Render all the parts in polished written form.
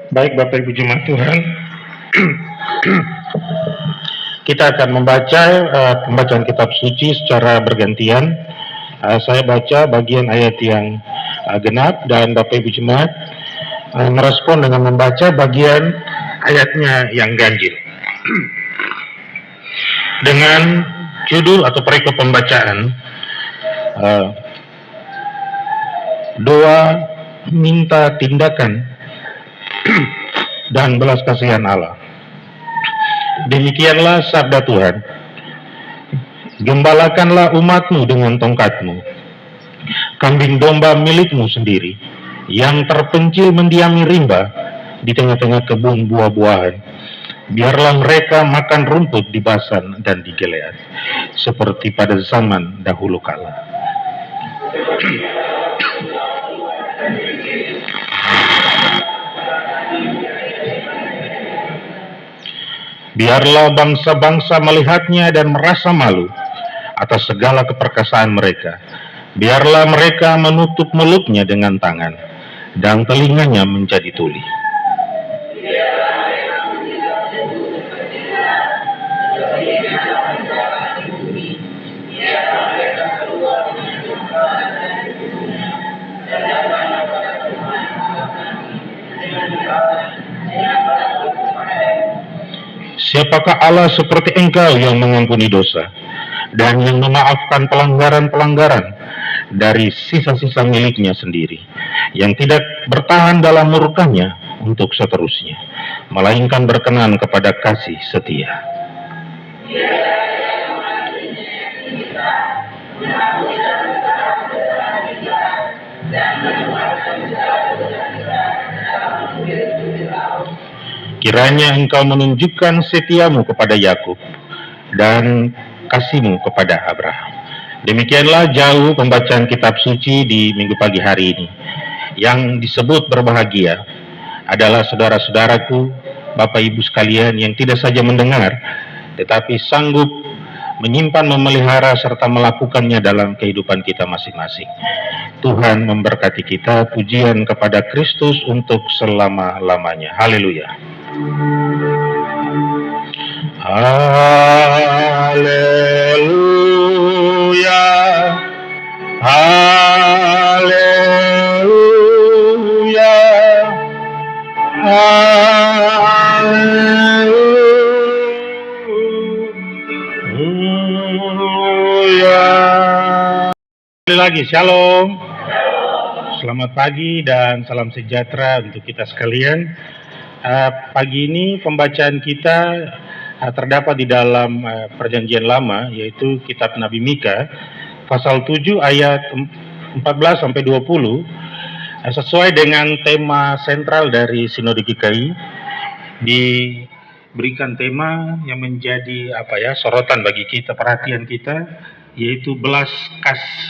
Baik Bapak Ibu Jemaat Tuhan, kita akan membaca pembacaan kitab suci secara bergantian. Saya baca bagian ayat yang genap dan Bapak Ibu Jemaat merespon dengan membaca bagian ayatnya yang ganjil. Dengan judul atau perikop pembacaan, doa minta tindakan dan belas kasihan Allah. Demikianlah sabda Tuhan. Gembalakanlah umatmu dengan tongkatmu, kambing domba milikmu sendiri, yang terpencil mendiami rimba di tengah-tengah kebun buah-buahan. Biarlah mereka makan rumput di Basan dan di Gilead, seperti pada zaman dahulu kala. Biarlah bangsa-bangsa melihatnya dan merasa malu atas segala keperkasaan mereka. Biarlah mereka menutup mulutnya dengan tangan dan telinganya menjadi tuli. Siapakah Allah seperti Engkau yang mengampuni dosa dan yang memaafkan pelanggaran-pelanggaran dari sisa-sisa miliknya sendiri, yang tidak bertahan dalam murkanya untuk seterusnya, melainkan berkenan kepada kasih setia. Kiranya Engkau menunjukkan setiamu kepada Yakub dan kasihmu kepada Abraham. Demikianlah jauh pembacaan kitab suci di minggu pagi hari ini. Yang disebut berbahagia adalah saudara-saudaraku, Bapak Ibu sekalian yang tidak saja mendengar, tetapi sanggup menyimpan, memelihara, serta melakukannya dalam kehidupan kita masing-masing. Tuhan memberkati kita. Pujian kepada Kristus untuk selama-lamanya. Haleluya. Haleluya. Haleluya. Haleluya. Sekali lagi, shalom. Selamat pagi dan salam sejahtera untuk kita sekalian. Pagi ini pembacaan kita terdapat di dalam Perjanjian Lama, yaitu kitab Nabi Mika, pasal 7 ayat 14 sampai 20, sesuai dengan tema sentral dari Sinode GKI. Diberikan tema yang menjadi sorotan bagi kita, perhatian kita, yaitu belas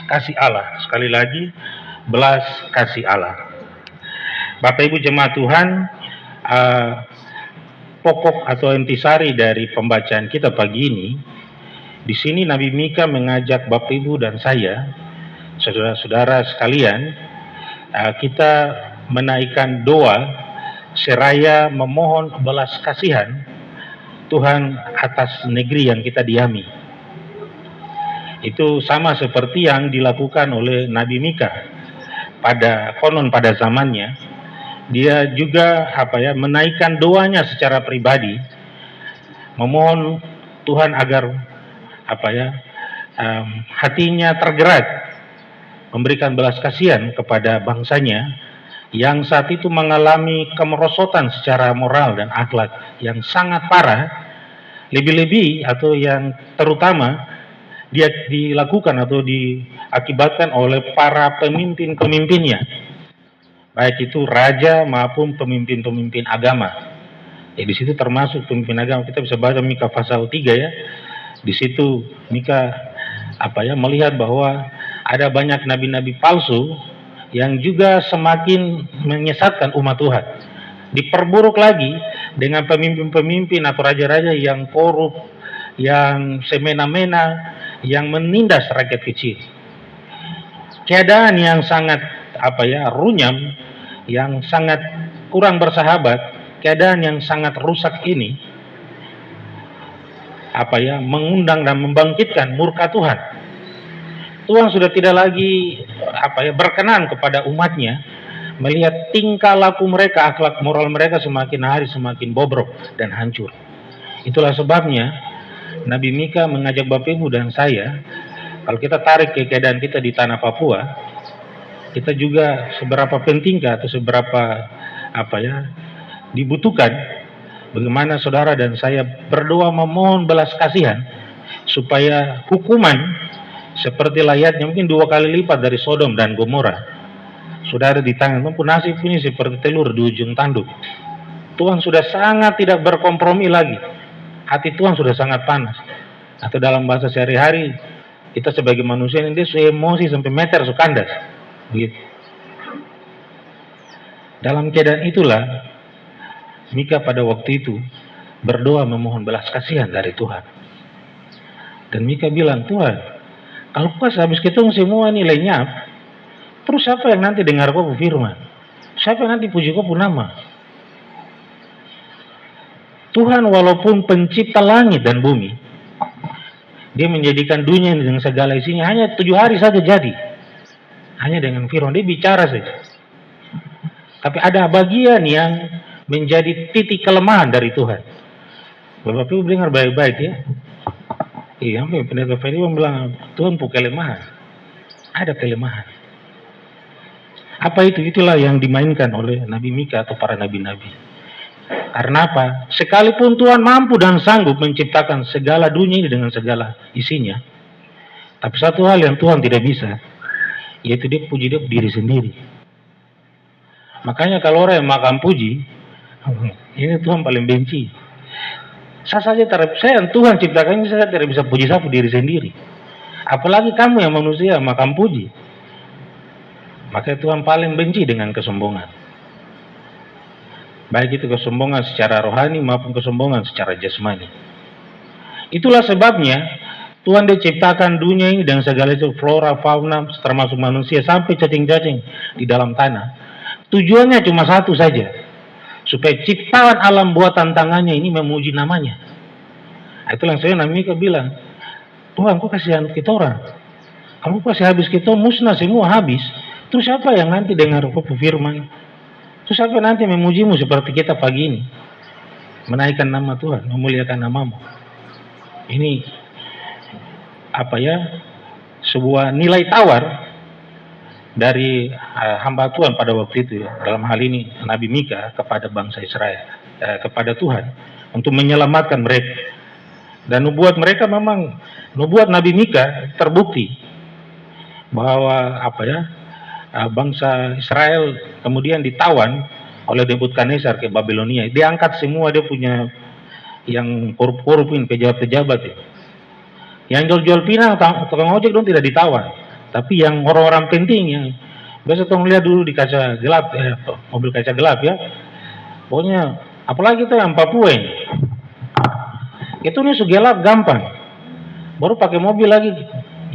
kasih Allah. Sekali lagi, belas kasih Allah. Bapak Ibu jemaat Tuhan, pokok atau intisari dari pembacaan kita pagi ini, di sini Nabi Mika mengajak Bapak Ibu dan saya, saudara-saudara sekalian, kita menaikkan doa seraya memohon belas kasihan Tuhan atas negeri yang kita diami. Itu sama seperti yang dilakukan oleh Nabi Mika pada zamannya. Dia juga menaikkan doanya secara pribadi, memohon Tuhan agar hatinya tergerak memberikan belas kasihan kepada bangsanya yang saat itu mengalami kemerosotan secara moral dan akhlak yang sangat parah, lebih-lebih atau yang terutama dia dilakukan atau diakibatkan oleh para pemimpin-pemimpinnya, baik itu raja maupun pemimpin-pemimpin agama. Di situ termasuk pemimpin agama. Kita bisa baca Mika pasal 3 ya. Di situ Mika melihat bahwa ada banyak nabi-nabi palsu yang juga semakin menyesatkan umat Tuhan. Diperburuk lagi dengan pemimpin-pemimpin atau raja-raja yang korup, yang semena-mena, yang menindas rakyat kecil. Keadaan yang sangat runyam, yang sangat kurang bersahabat, keadaan yang sangat rusak ini mengundang dan membangkitkan murka Tuhan. Tuhan sudah tidak lagi berkenan kepada umatnya, melihat tingkah laku mereka, akhlak moral mereka semakin hari semakin bobrok dan hancur. Itulah sebabnya Nabi Mika mengajak Bapak Ibu dan saya, kalau kita tarik ke keadaan kita di tanah Papua, kita juga seberapa pentingkah atau seberapa dibutuhkan bagaimana saudara dan saya berdoa memohon belas kasihan supaya hukuman seperti layaknya mungkin 2 kali lipat dari Sodom dan Gomora saudara di tangan, maupun nasib ini seperti telur di ujung tanduk. Tuhan sudah sangat tidak berkompromi lagi. Hati Tuhan sudah sangat panas. Atau dalam bahasa sehari-hari, kita sebagai manusia ini dia emosi sampai meter kandas. Begitu. Dalam keadaan itulah Mika pada waktu itu berdoa memohon belas kasihan dari Tuhan. Dan Mika bilang, Tuhan, kalau pas habis ketemu semua ini lenyap, terus siapa yang nanti dengar kau firman? Siapa yang nanti puji kau nama? Tuhan walaupun pencipta langit dan bumi, dia menjadikan dunia dengan segala isinya hanya 7 hari saja jadi. Hanya dengan firman, dia bicara saja. Tapi ada bagian yang menjadi titik kelemahan dari Tuhan. Bapak Ibu dengar baik-baik ya. Iya, pendeta Ferry bilang Tuhan punya kelemahan. Ada kelemahan. Apa itu? Itulah yang dimainkan oleh Nabi Mika atau para nabi-nabi. Karena apa? Sekalipun Tuhan mampu dan sanggup menciptakan segala dunia ini dengan segala isinya, tapi satu hal yang Tuhan tidak bisa, yaitu dia puji dia diri sendiri. Makanya kalau orang yang makan puji, ini Tuhan paling benci. Saya yang Tuhan ciptakan ini, saya tidak bisa puji sapu diri sendiri. Apalagi kamu yang manusia makan puji. Makanya Tuhan paling benci dengan kesombongan. Baik itu kesombongan secara rohani maupun kesombongan secara jasmani. Itulah sebabnya Tuhan diciptakan dunia ini dengan segala itu, flora, fauna, termasuk manusia, sampai cacing-cacing di dalam tanah. Tujuannya cuma satu saja, supaya ciptaan alam buatan tangannya ini memuji namanya. Itulah yang saya Nabi Mika bilang, Tuhan kok kasihan kita orang, kalau kasih habis kita musnah semua habis, terus siapa yang nanti dengar firman? Terus siapa nanti memujimu seperti kita pagi ini, menaikkan nama Tuhan, memuliakan namamu? Ini sebuah nilai tawar dari hamba Tuhan pada waktu itu ya. Dalam hal ini Nabi Mika kepada bangsa Israel, kepada Tuhan untuk menyelamatkan mereka. Dan nubuat mereka memang, nubuat Nabi Mika terbukti bahwa bangsa Israel kemudian ditawan oleh Nebukadnezar ke Babilonia. Diangkat semua, dia punya yang korup-korup ini, pejabat-pejabat ya. Yang jual-jual pinang, tukang ojek dong tidak ditawan. Tapi yang orang-orang penting yang biasa tolong lihat dulu di kaca gelap, mobil kaca gelap ya. Pokoknya apalagi itu yang Papua ini. Itu nih gelap gampang. Baru pakai mobil lagi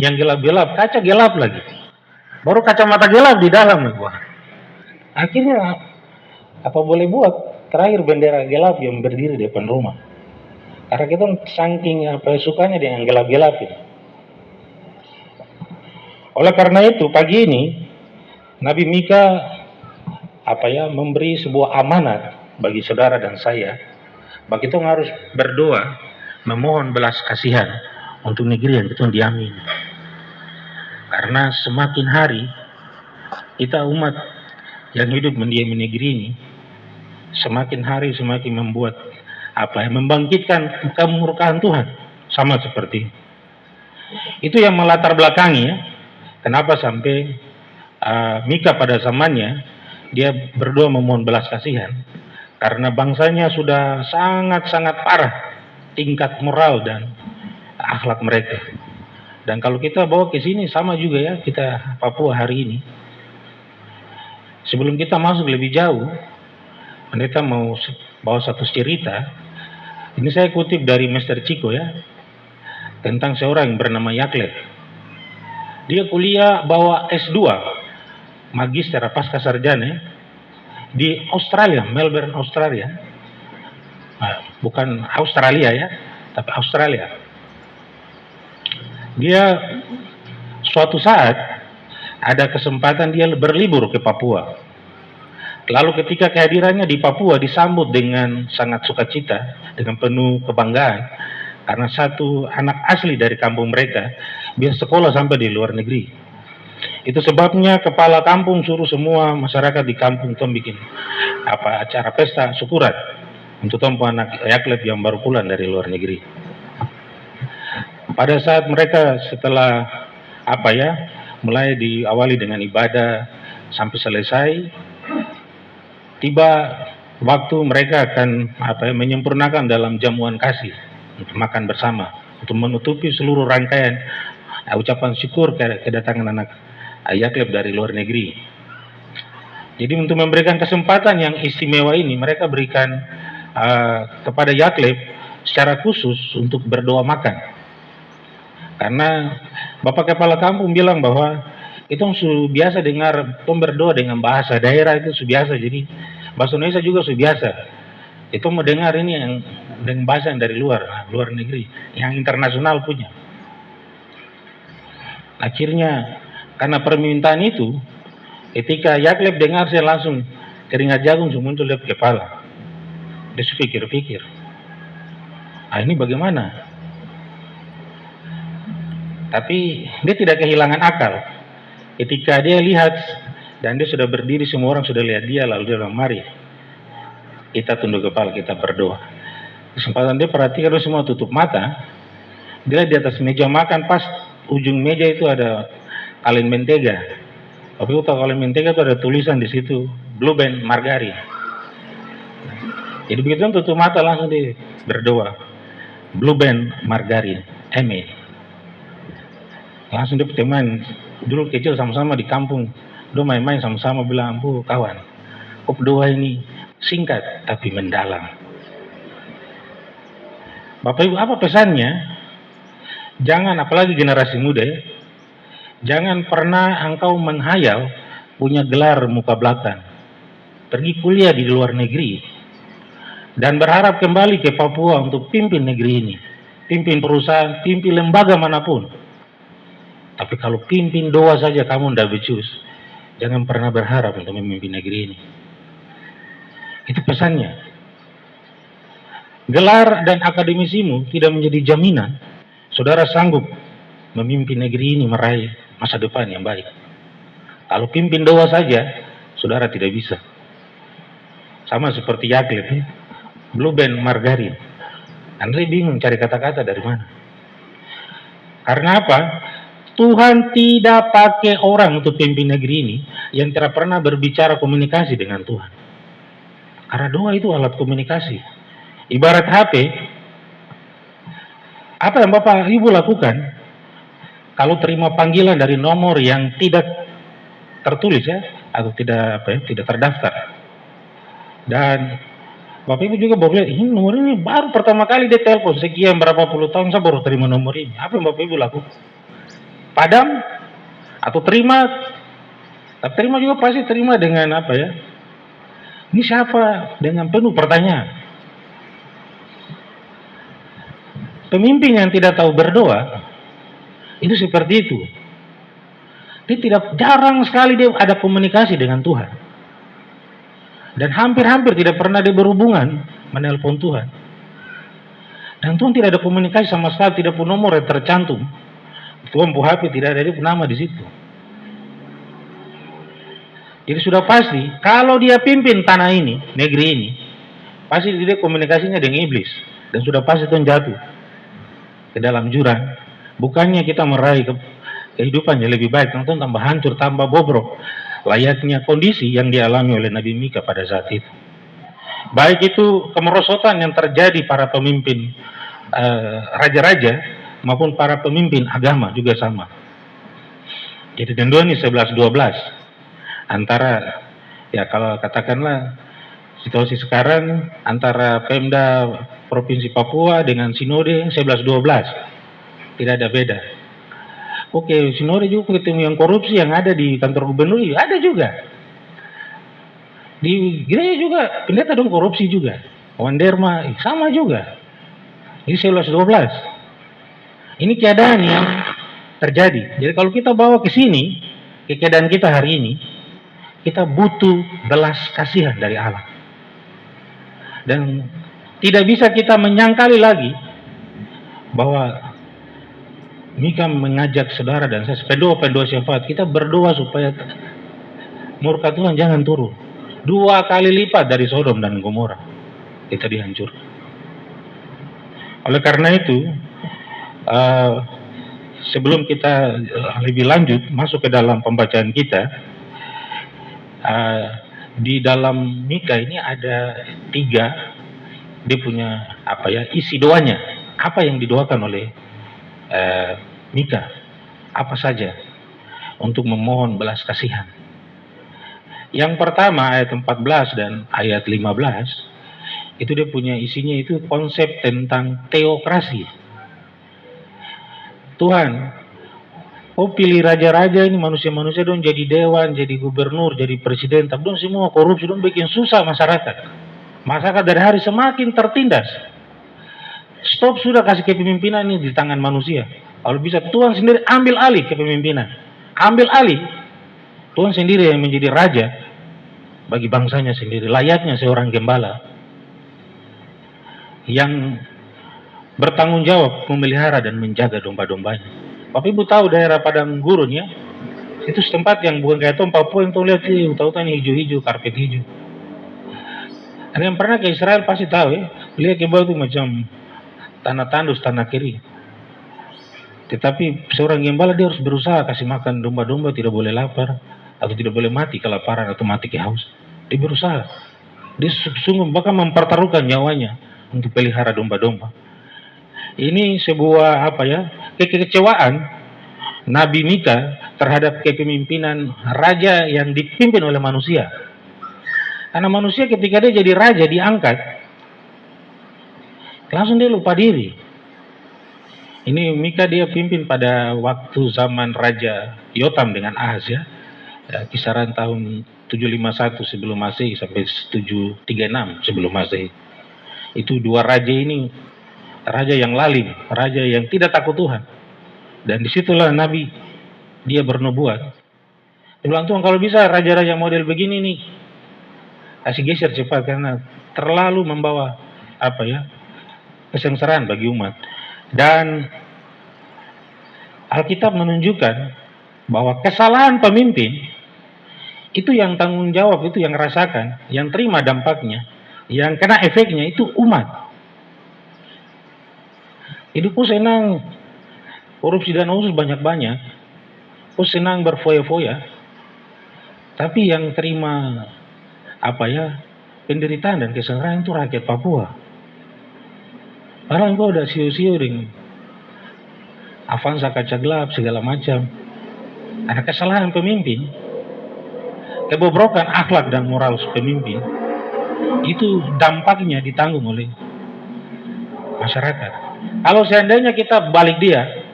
yang gelap-gelap, kaca gelap lagi. Baru kacamata gelap di dalam nih gua. Akhirnya apa boleh buat? Terakhir bendera gelap yang berdiri di depan rumah. Karena kita saking sukanya dengan gelap-gelap itu. Oleh karena itu pagi ini Nabi Mika memberi sebuah amanat bagi saudara dan saya. Bagi kita harus berdoa memohon belas kasihan untuk negeri yang kita diami. Karena semakin hari kita umat yang hidup mendiami negeri ini, semakin hari semakin membuat membangkitkan kemurkaan Tuhan, sama seperti itu yang melatar belakangi ya. Kenapa sampai Mika pada zamannya dia berdoa memohon belas kasihan, karena bangsanya sudah sangat-sangat parah tingkat moral dan akhlak mereka. Dan kalau kita bawa ke sini sama juga ya, kita Papua hari ini. Sebelum kita masuk lebih jauh, pendeta mau bawa satu cerita. Ini saya kutip dari Master Chico ya, tentang seorang yang bernama Yaklet. Dia kuliah bawa S2, magister pasca sarjana. di Australia, Melbourne, Australia. Bukan Australia ya, tapi Australia. Dia suatu saat ada kesempatan dia berlibur ke Papua. Lalu ketika kehadirannya di Papua disambut dengan sangat sukacita, dengan penuh kebanggaan, karena satu anak asli dari kampung mereka bisa sekolah sampai di luar negeri. Itu sebabnya kepala kampung suruh semua masyarakat di kampung itu bikin acara pesta syukuran untuk tempat anak Yakleb yang baru pulang dari luar negeri. Pada saat mereka setelah mulai diawali dengan ibadah sampai selesai, tiba waktu mereka akan menyempurnakan dalam jamuan kasih untuk makan bersama, untuk menutupi seluruh rangkaian ucapan syukur kedatangan anak Yakleb dari luar negeri. Jadi untuk memberikan kesempatan yang istimewa ini, mereka berikan kepada Yakleb secara khusus untuk berdoa makan. Karena Bapak Kepala Kampung bilang bahwa itu sudah biasa dengar berdoa dengan bahasa daerah, itu sudah biasa, jadi bahasa Indonesia juga sudah biasa. Itu mendengar ini yang dengan bahasa yang dari luar negeri, yang internasional punya. Akhirnya karena permintaan itu, ketika Yakleb dengar, saya langsung keringat jagung muncul di kepala. Dia pikir-pikir, ini bagaimana? Tapi dia tidak kehilangan akal. Ketika dia lihat dan dia sudah berdiri, semua orang sudah lihat dia, lalu dia bilang, mari kita tunduk kepala, kita berdoa. Kesempatan dia perhatikan, semua tutup mata. Dia di atas meja makan, pas ujung meja itu ada kalen mentega. Tapi tahu kalen mentega itu ada tulisan di situ, Blue Band Margarin. Jadi begitu tutup mata langsung dia berdoa, Blue Band Margarin, amin. Langsung dia teman dulu kecil sama-sama di kampung, dia main-main sama-sama, bilang, bu kawan, kok doa ini singkat tapi mendalam. Bapak Ibu, apa pesannya? Jangan, apalagi generasi muda, jangan pernah engkau menghayal punya gelar muka belakang, pergi kuliah di luar negeri, dan berharap kembali ke Papua untuk pimpin negeri ini, pimpin perusahaan, pimpin lembaga manapun. Tapi kalau pimpin doa saja kamu tidak becus, jangan pernah berharap untuk memimpin negeri ini. Itu pesannya. Gelar dan akademisimu tidak menjadi jaminan saudara sanggup memimpin negeri ini meraih masa depan yang baik. Kalau pimpin doa saja, saudara tidak bisa. Sama seperti Yakleb, Blue Band Margarin. Andre bingung cari kata-kata dari mana. Karena apa? Tuhan tidak pakai orang untuk pimpin negeri ini yang tidak pernah berbicara komunikasi dengan Tuhan. Karena doa itu alat komunikasi. Ibarat HP, apa yang Bapak Ibu lakukan kalau terima panggilan dari nomor yang tidak tertulis atau tidak terdaftar, dan Bapak Ibu juga boleh, ini nomor ini baru pertama kali dia telepon, sekian berapa puluh tahun saya baru terima nomor ini. Apa yang Bapak Ibu lakukan? Padam atau terima? Tapi terima juga pasti terima dengan ini siapa? Dengan penuh pertanyaan. Pemimpin yang tidak tahu berdoa itu seperti itu. Dia jarang sekali dia ada komunikasi dengan Tuhan. Dan hampir-hampir tidak pernah dia berhubungan menelpon Tuhan. Dan Tuhan tidak ada komunikasi sama sekali, tidak pun nomor yang tercantum. Tuhan punya HP tidak ada dia nama di situ. Jadi sudah pasti kalau dia pimpin tanah ini, negeri ini, pasti dia komunikasinya dengan iblis, dan sudah pasti Tuhan jatuh ke dalam jurang. Bukannya kita meraih kehidupan yang lebih baik, Tuhan tambah hancur, tambah bobrok, layaknya kondisi yang dialami oleh Nabi Mika pada saat itu. Baik itu kemerosotan yang terjadi para pemimpin raja-raja maupun para pemimpin agama juga sama. Jadi tentu ini 11-12 antara, kalau katakanlah situasi sekarang antara Pemda Provinsi Papua dengan Sinode 11-12, tidak ada beda. Oke, Sinode juga ketemu yang korupsi yang ada di kantor gubernur, ada juga. Di gereja juga pendeta dong korupsi juga. Wanderma sama juga. Ini 11-12. Ini keadaan yang terjadi. Jadi kalau kita bawa ke sini, ke keadaan kita hari ini, kita butuh belas kasihan dari Allah. Dan tidak bisa kita menyangkali lagi bahwa Mika mengajak saudara dan saya pendoa syafaat, kita berdoa supaya murka Tuhan jangan turun. 2 kali lipat dari Sodom dan Gomora kita dihancurkan. Oleh karena itu, sebelum kita lebih lanjut masuk ke dalam pembacaan kita, di dalam Mika ini ada 3 dia punya isi doanya. Apa yang didoakan oleh Mika? Apa saja untuk memohon belas kasihan. Yang pertama ayat 14 dan ayat 15 itu dia punya isinya itu konsep tentang teokrasi. Tuhan, pilih raja-raja ini, manusia-manusia dong jadi dewan, jadi gubernur, jadi presiden, tapi dong semua korupsi, dong bikin susah masyarakat. Masyarakat dari hari semakin tertindas. Stop sudah kasih kepemimpinan ini di tangan manusia. Kalau bisa Tuhan sendiri ambil alih kepemimpinan. Ambil alih. Tuhan sendiri yang menjadi raja bagi bangsanya sendiri. Layaknya seorang gembala yang bertanggung jawab memelihara dan menjaga domba-dombanya. Bapak Ibu tahu daerah Padang Gurun ya, itu tempat yang bukan kayak Papua yang tuh lihat sih, hutan hijau-hijau, karpet hijau. Ada yang pernah ke Israel pasti tahu ya, lihat ke bawah itu macam tanah tandus, tanah kering. Tetapi seorang gembala dia harus berusaha kasih makan domba-domba, tidak boleh lapar atau tidak boleh mati kelaparan atau mati kehaus. Dia berusaha. Dia sungguh bahkan mempertaruhkan nyawanya untuk pelihara domba-domba. Ini sebuah kekecewaan Nabi Mika terhadap kepemimpinan raja yang dipimpin oleh manusia. Karena manusia ketika dia jadi raja diangkat, langsung dia lupa diri. Ini Mika dia pimpin pada waktu zaman Raja Yotam dengan Ahaz ya. Kisaran tahun 751 sebelum Masehi sampai 736 sebelum Masehi. Itu 2 raja ini, raja yang lalim, raja yang tidak takut Tuhan. Dan disitulah Nabi dia bernubuat. Dia bilang, Tuhan kalau bisa raja-raja model begini nih kasih geser cepat karena terlalu membawa kesengsaraan bagi umat. Dan Alkitab menunjukkan bahwa kesalahan pemimpin itu yang tanggung jawab, itu yang rasakan, yang terima dampaknya, yang kena efeknya itu umat. Hidupku senang korupsi dan usus banyak-banyak, aku senang berfoya-foya, tapi yang terima penderitaan dan kesengsaraan itu rakyat Papua. Padahal engkau udah siu-siu dengan Avanza kaca gelap segala macam. Ada kesalahan pemimpin, kebobrokan akhlak dan moral pemimpin, itu dampaknya ditanggung oleh masyarakat. Kalau seandainya kita balik dia,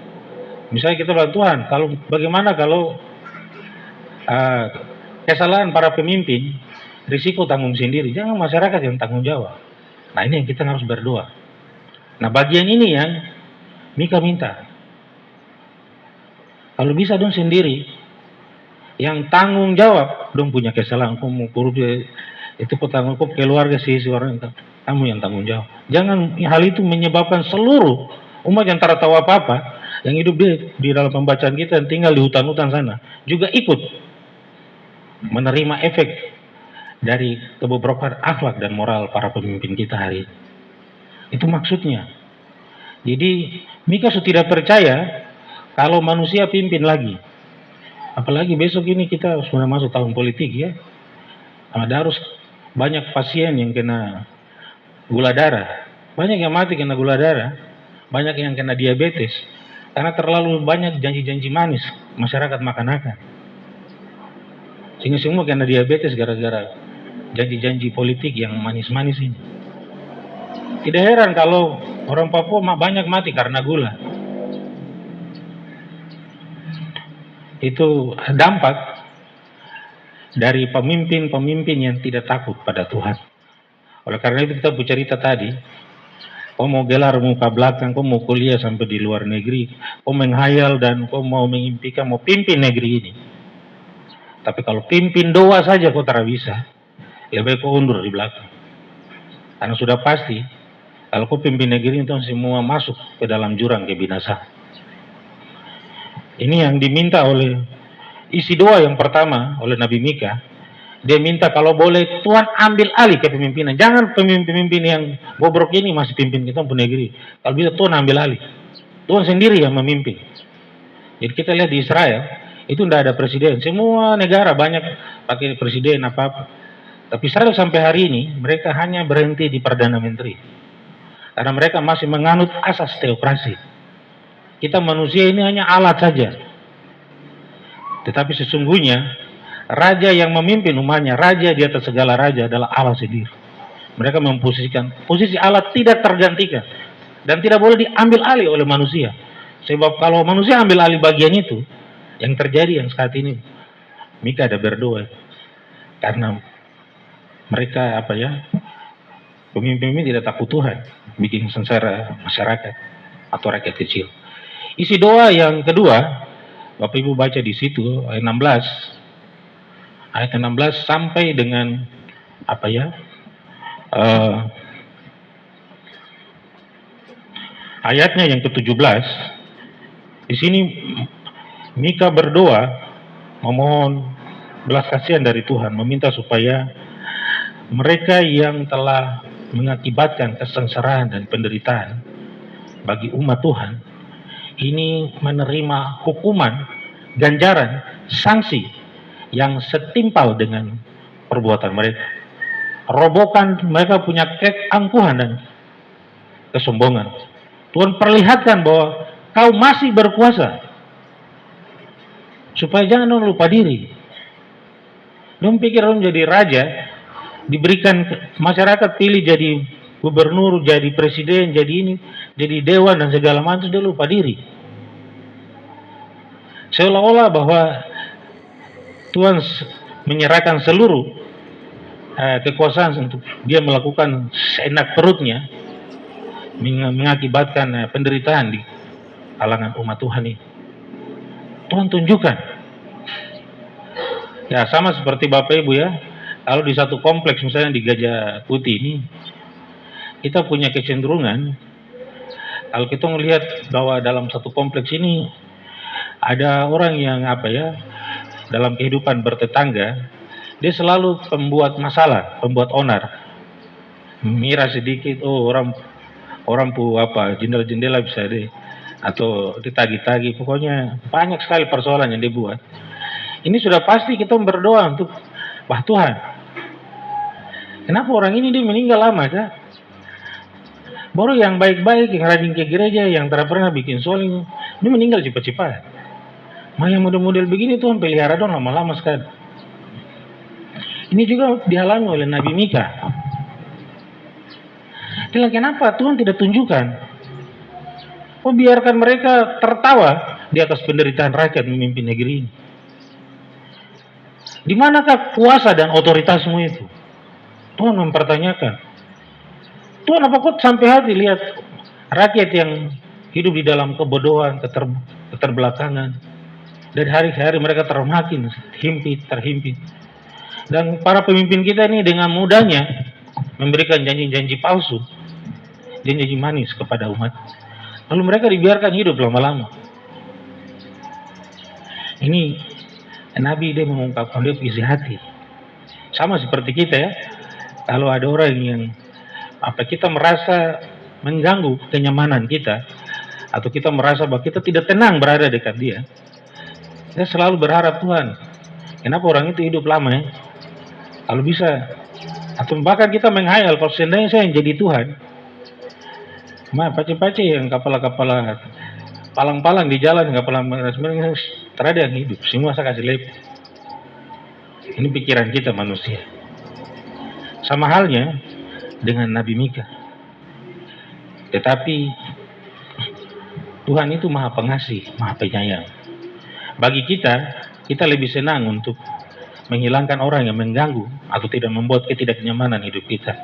misalnya kita bilang Tuhan, bagaimana kalau kesalahan para pemimpin risiko tanggung sendiri, jangan masyarakat yang tanggung jawab. Nah ini yang kita harus berdoa. Nah bagian ini yang Mika minta. Kalau bisa dong sendiri, yang tanggung jawab dong punya kesalahan, kamu korupsi itu petanggung jawab keluarga si orang itu, kamu yang tanggung jawab. Jangan hal itu menyebabkan seluruh umat yang tak tahu apa-apa, yang hidup di dalam pembacaan kita, yang tinggal di hutan-hutan sana, juga ikut menerima efek dari kebobrokan akhlak dan moral para pemimpin kita hari ini. Itu maksudnya. Jadi Mika sudah tidak percaya kalau manusia pimpin lagi. Apalagi besok ini kita sudah masuk tahun politik ya. Ada harus banyak pasien yang kena gula darah. Banyak yang mati kena gula darah. Banyak yang kena diabetes. Karena terlalu banyak janji-janji manis masyarakat makan-makan. Sehingga semua kena diabetes gara-gara janji-janji politik yang manis-manis ini. Tidak heran kalau orang Papua banyak mati karena gula. Itu dampak dari pemimpin-pemimpin yang tidak takut pada Tuhan. Oleh karena itu kita bercerita tadi, kau mau gelar muka belakang, kau mau kuliah sampai di luar negeri, kau menghayal dan kau mau mengimpikan mau pimpin negeri ini. Tapi kalau pimpin doa saja kau tak bisa, lebih baik kau undur di belakang. Karena sudah pasti, kalau kau pimpin negeri itu semua masuk ke dalam jurang kebinasaan. Ini yang diminta oleh isi doa yang pertama oleh Nabi Mika. Dia minta kalau boleh Tuhan ambil alih kepemimpinan. Jangan pemimpin-pemimpin yang bobrok ini masih pimpin kita pun negeri. Kalau bisa Tuhan ambil alih. Tuhan sendiri yang memimpin. Jadi kita lihat di Israel, itu tidak ada presiden. Semua negara banyak pakai presiden apa-apa. Tapi Israel sampai hari ini, mereka hanya berhenti di Perdana Menteri. Karena mereka masih menganut asas teokrasi. Kita manusia ini hanya alat saja. Tetapi sesungguhnya, raja yang memimpin umatnya, raja di atas segala raja adalah Allah sendiri. Mereka memposisikan, posisi Allah tidak tergantikan. Dan tidak boleh diambil alih oleh manusia. Sebab kalau manusia ambil alih bagian itu, yang terjadi yang saat ini, Mika ada berdoa. Karena mereka pemimpin tidak takut Tuhan, bikin sengsara masyarakat atau rakyat kecil. Isi doa yang kedua, Bapak Ibu baca di situ ayat 16 sampai dengan ayatnya yang ke-17. Di sini Mika berdoa memohon belas kasihan dari Tuhan, meminta supaya mereka yang telah mengakibatkan kesengsaraan dan penderitaan bagi umat Tuhan ini menerima hukuman, ganjaran, sanksi yang setimpal dengan perbuatan mereka. Robohkan mereka punya keangkuhan dan kesombongan. Tuhan perlihatkan bahwa kau masih berkuasa. Supaya jangan lupa diri. Don't pikir orang jadi raja, diberikan masyarakat pilih jadi gubernur, jadi presiden, jadi ini, jadi dewan dan segala macam, dia lupa diri. Seolah-olah bahwa Tuhan menyerahkan seluruh kekuasaan untuk dia melakukan seenak perutnya, mengakibatkan penderitaan di kalangan umat Tuhan ini. Tuhan tunjukkan. Ya sama seperti Bapak Ibu ya, kalau di satu kompleks misalnya di Gajah Putih ini, kita punya kecenderungan, kalau kita melihat bahwa dalam satu kompleks ini ada orang yang dalam kehidupan bertetangga, dia selalu pembuat masalah, pembuat onar, mira sedikit, orang jendela-jendela bisa deh, atau ditagi-tagi, pokoknya banyak sekali persoalan yang dibuat. Ini sudah pasti kita berdoa untuk, wah Tuhan, kenapa orang ini dia meninggal lama kah? Baru yang baik-baik, yang rajin ke gereja, yang tidak pernah bikin soling, dia meninggal cepat-cepat. Yang model-model begini Tuhan pelihara dong lama-lama sekali. Ini juga dialami oleh Nabi Mika. Dia kenapa Tuhan tidak tunjukkan? Biarkan mereka tertawa di atas penderitaan rakyat memimpin negeri ini. Di manakah kuasa dan otoritasmu itu? Tuhan mempertanyakan. Tuhan apa kok sampai hati lihat rakyat yang hidup di dalam kebodohan, keterbelakangan. Dari hari ke hari mereka terhimpit, terhimpit. Dan para pemimpin kita ini dengan mudahnya memberikan janji-janji palsu, janji manis kepada umat. Lalu mereka dibiarkan hidup lama-lama. Ini Nabi dia mengungkapkan dia isi hati. Sama seperti kita ya. Kalau ada orang yang kita merasa mengganggu kenyamanan kita, atau kita merasa bahwa kita tidak tenang berada dekat dia, kita selalu berharap Tuhan, kenapa orang itu hidup lama ya? Kalau bisa, atau bahkan kita menghayal kalau seandainya saya yang jadi Tuhan, pace-pace yang kepala-kepala palang-palang di jalan, sebenarnya terada yang hidup, semua saya kasih lep. Ini pikiran kita manusia. Sama halnya dengan Nabi Mika. Tetapi Tuhan itu maha pengasih, maha penyayang. Bagi kita lebih senang untuk menghilangkan orang yang mengganggu atau tidak membuat ketidaknyamanan hidup kita.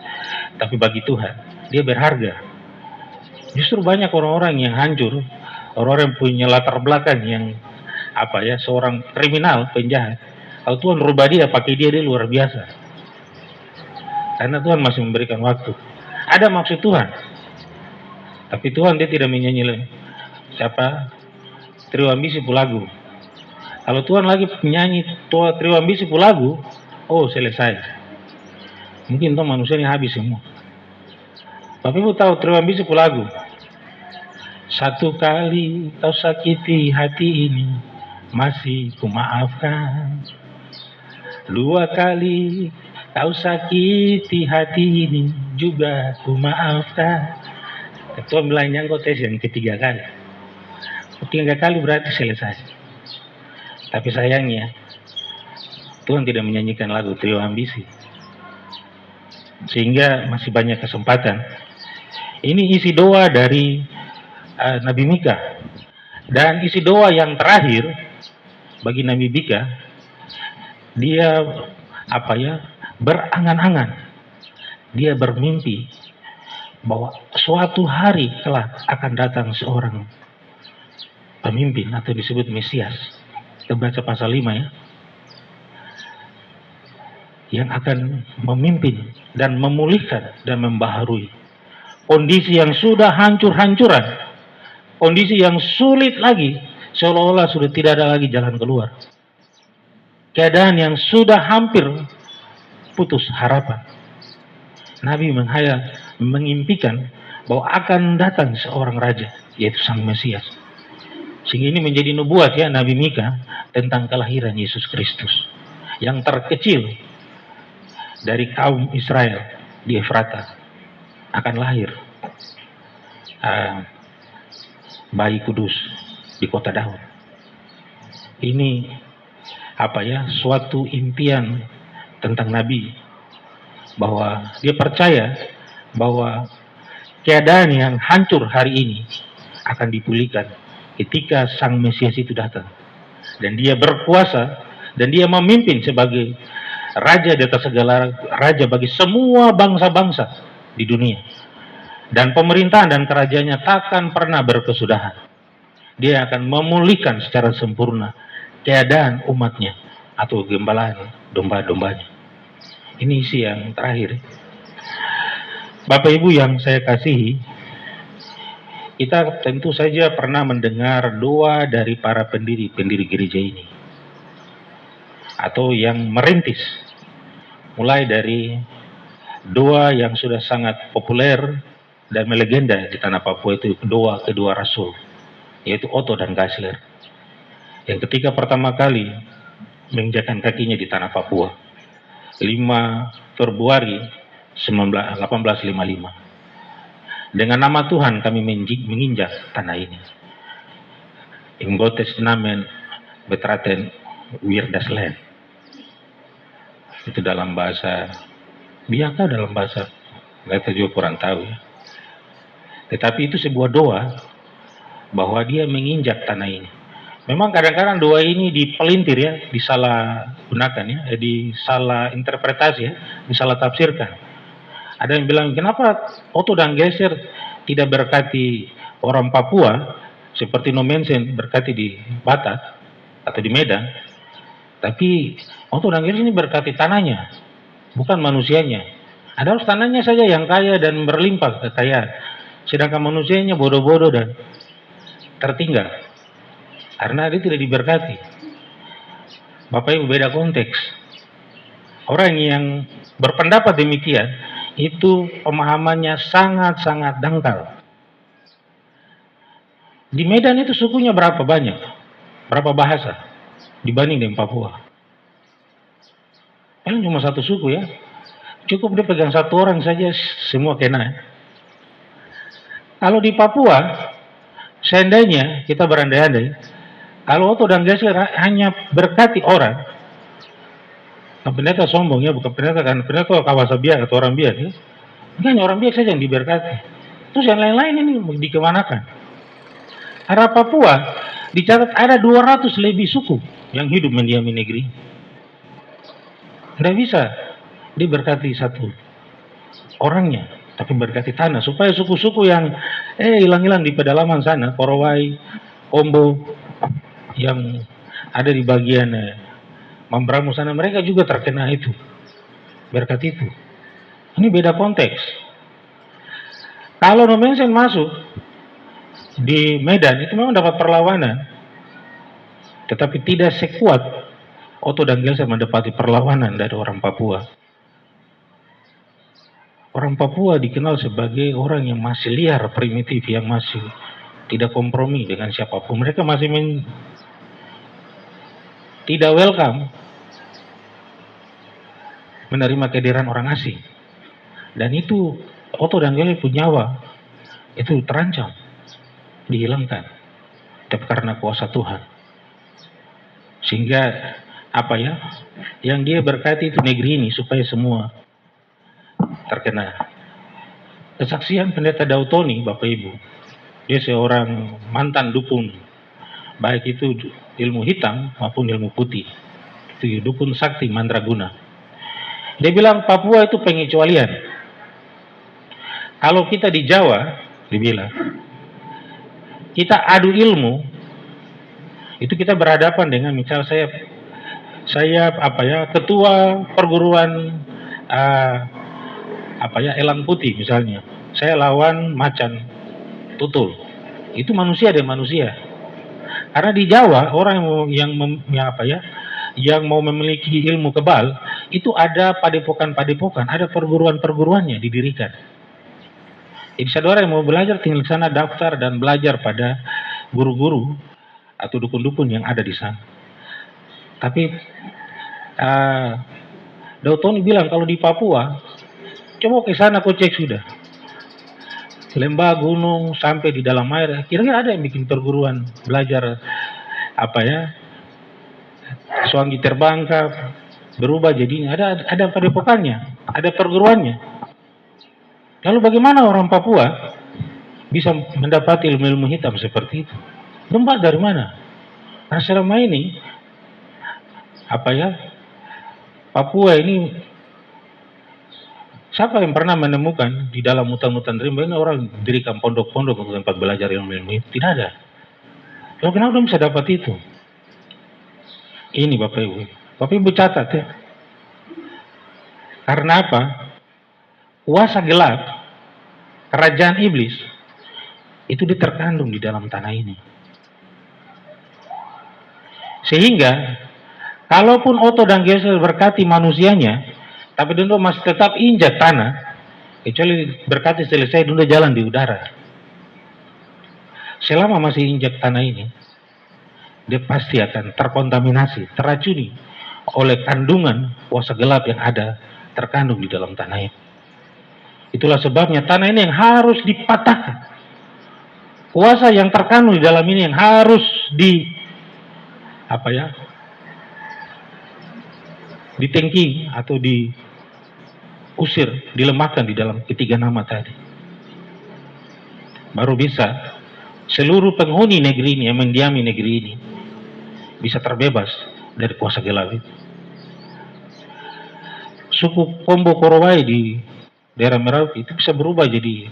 Tapi bagi Tuhan, dia berharga. Justru banyak orang-orang yang hancur, orang-orang yang punya latar belakang yang seorang kriminal, penjahat. Kalau Tuhan rubah dia, pakai dia luar biasa. Karena Tuhan masih memberikan waktu. Ada maksud Tuhan. Tapi Tuhan dia tidak menyanyi Trio Ambisi Pulagu. Kalau Tuhan lagi menyanyi Trio Ambisi Pulagu, oh selesai. Mungkin tuh manusia ini habis semua. Tapi Ibu tahu Trio Ambisi Pulagu? Satu kali kau sakiti hati ini, masih kumaafkan. Dua kali kau sakiti hati ini, juga kumaafkan. Tuhan bilang kau tes yang ketiga kali. Ketiga kali berarti selesai. Tapi sayangnya Tuhan tidak menyanyikan lagu Trio Ambisi, sehingga masih banyak kesempatan. Ini isi doa dari Nabi Mika. Dan isi doa yang terakhir bagi Nabi Mika, dia berangan-angan, dia bermimpi bahwa suatu hari kelak akan datang seorang pemimpin atau disebut Mesias. Kita baca pasal 5 ya, yang akan memimpin dan memulihkan dan membaharui kondisi yang sudah hancur-hancuran, kondisi yang sulit lagi, seolah-olah sudah tidak ada lagi jalan keluar, keadaan yang sudah hampir putus harapan. Nabi mengimpikan bahwa akan datang seorang raja, yaitu Sang Mesias. Sehingga ini menjadi nubuat ya Nabi Mika tentang kelahiran Yesus Kristus, yang terkecil dari kaum Israel di Efrata akan lahir bayi kudus di kota Daud. Ini suatu impian tentang Nabi, bahwa dia percaya bahwa keadaan yang hancur hari ini akan dipulihkan ketika Sang Mesias itu datang, dan dia berkuasa dan dia memimpin sebagai raja di atas segala raja bagi semua bangsa-bangsa di dunia, dan pemerintahan dan kerajaannya takkan pernah berkesudahan. Dia akan memulihkan secara sempurna keadaan umatnya atau gembalanya, domba-dombanya. Ini isi yang terakhir. Bapak Ibu yang saya kasihi, kita tentu saja pernah mendengar doa dari para pendiri gereja ini, atau yang merintis, mulai dari doa yang sudah sangat populer dan melegenda di tanah Papua, itu doa kedua rasul, yaitu Otto dan Geisler, yang ketika pertama kali menginjakkan kakinya di tanah Papua 5 Februari 1855. Dengan nama Tuhan kami menginjak tanah ini. In Gottes Namen betraten wir das Land. Itu dalam bahasa Biaka, dalam bahasa kita juga kurang tahu ya. Tetapi itu sebuah doa bahwa dia menginjak tanah ini. Memang kadang-kadang doa ini dipelintir ya, disalah gunakan ya, disalah interpretasi ya, disalah tafsirkan. Ada yang bilang, kenapa Otto dan Geisler tidak berkati orang Papua seperti Nomensen berkati di Batak atau di Medan, tapi Otto dan Geisler ini berkati tanahnya, bukan manusianya. Ada harus tanahnya saja yang kaya dan berlimpah kekayaan, sedangkan manusianya bodoh-bodoh dan tertinggal karena dia tidak diberkati. Bapak Ibu, beda konteks. Orang yang berpendapat demikian itu pemahamannya sangat-sangat dangkal. Di Medan itu sukunya berapa banyak? Berapa bahasa dibanding dengan Papua? Paling cuma satu suku ya. Cukup dia pegang satu orang saja semua kena. Kalau di Papua, seandainya kita berandai-andai, kalau Otto dan Geisler hanya berkati orang, pendeta sombong ya, bukan pendeta kan, pendeta kawasan biak atau orang biak ya. Ini hanya orang biak saja yang diberkati. Terus yang lain-lain ini dikemanakan? Karena Papua dicatat ada 200 lebih suku yang hidup mendiami negeri. Tidak bisa diberkati satu orangnya, tapi berkati tanah supaya suku-suku yang hilang-hilang di pedalaman sana, Korowai, Ombo, yang ada di bagian Mambramo sana, mereka juga terkena itu berkat itu. Ini beda konteks. Kalau Nomensen masuk di Medan itu memang dapat perlawanan, tetapi tidak sekuat Otto dan Gelsen mendapati perlawanan dari orang Papua. Orang Papua dikenal sebagai orang yang masih liar, primitif, yang masih tidak kompromi dengan siapapun. Mereka masih tidak welcome menerima kehadiran orang asing. Dan itu Otto dan Gelsen punya nyawa itu terancam, dihilangkan, tapi karena kuasa Tuhan. Sehingga yang dia berkati itu negeri ini supaya semua terkena. Kesaksian Pendeta Dautoni, Bapak Ibu, dia seorang mantan dukun, baik itu ilmu hitam maupun ilmu putih, itu dukun sakti mandraguna. Dia bilang Papua itu pengecualian. Kalau kita di Jawa, dibilang kita adu ilmu, itu kita berhadapan dengan misal saya ketua perguruan Elang Putih misalnya, saya lawan macan tutul, itu manusia dan manusia. Karena di Jawa orang yang mau memiliki ilmu kebal itu ada padepokan, ada perguruannya didirikan. Jadi saudara yang mau belajar tinggal di sana daftar dan belajar pada guru-guru atau dukun-dukun yang ada di sana. Tapi Dautoni bilang kalau di Papua, coba ke sana kau cek sudah. Lembah, gunung, sampai di dalam air. Kira-kira ada yang bikin perguruan belajar Suanggi terbangkap, berubah jadinya. Ada padepokannya, ada perguruannya. Lalu bagaimana orang Papua bisa mendapati ilmu-ilmu hitam seperti itu? Tempat dari mana? Karena selama ini Papua ini, siapa yang pernah menemukan di dalam hutan-hutan rimba ini orang dirikan pondok-pondok untuk tempat belajar ilmu-ilmu itu? Tidak ada. Lalu kenapa bisa dapat itu? Ini Bapak Ibu catat ya. Karena apa? Kuasa gelap, kerajaan iblis itu terkandung di dalam tanah ini. Sehingga kalaupun Otto dan Gesel berkati manusianya, tapi Dundo masih tetap injak tanah, kecuali berkati selesai Dundo jalan di udara. Selama masih injak tanah ini, dia pasti akan terkontaminasi, teracuni oleh kandungan kuasa gelap yang ada terkandung di dalam tanah ini. Itulah sebabnya tanah ini yang harus dipatahkan. Kuasa yang terkandung di dalam ini yang harus ditengking atau diusir, dilemahkan di dalam ketiga nama tadi. Baru bisa seluruh penghuni negeri ini yang mendiami negeri ini bisa terbebas dari kuasa gelap itu. Suku Pombo Korowai di daerah Merauke itu bisa berubah jadi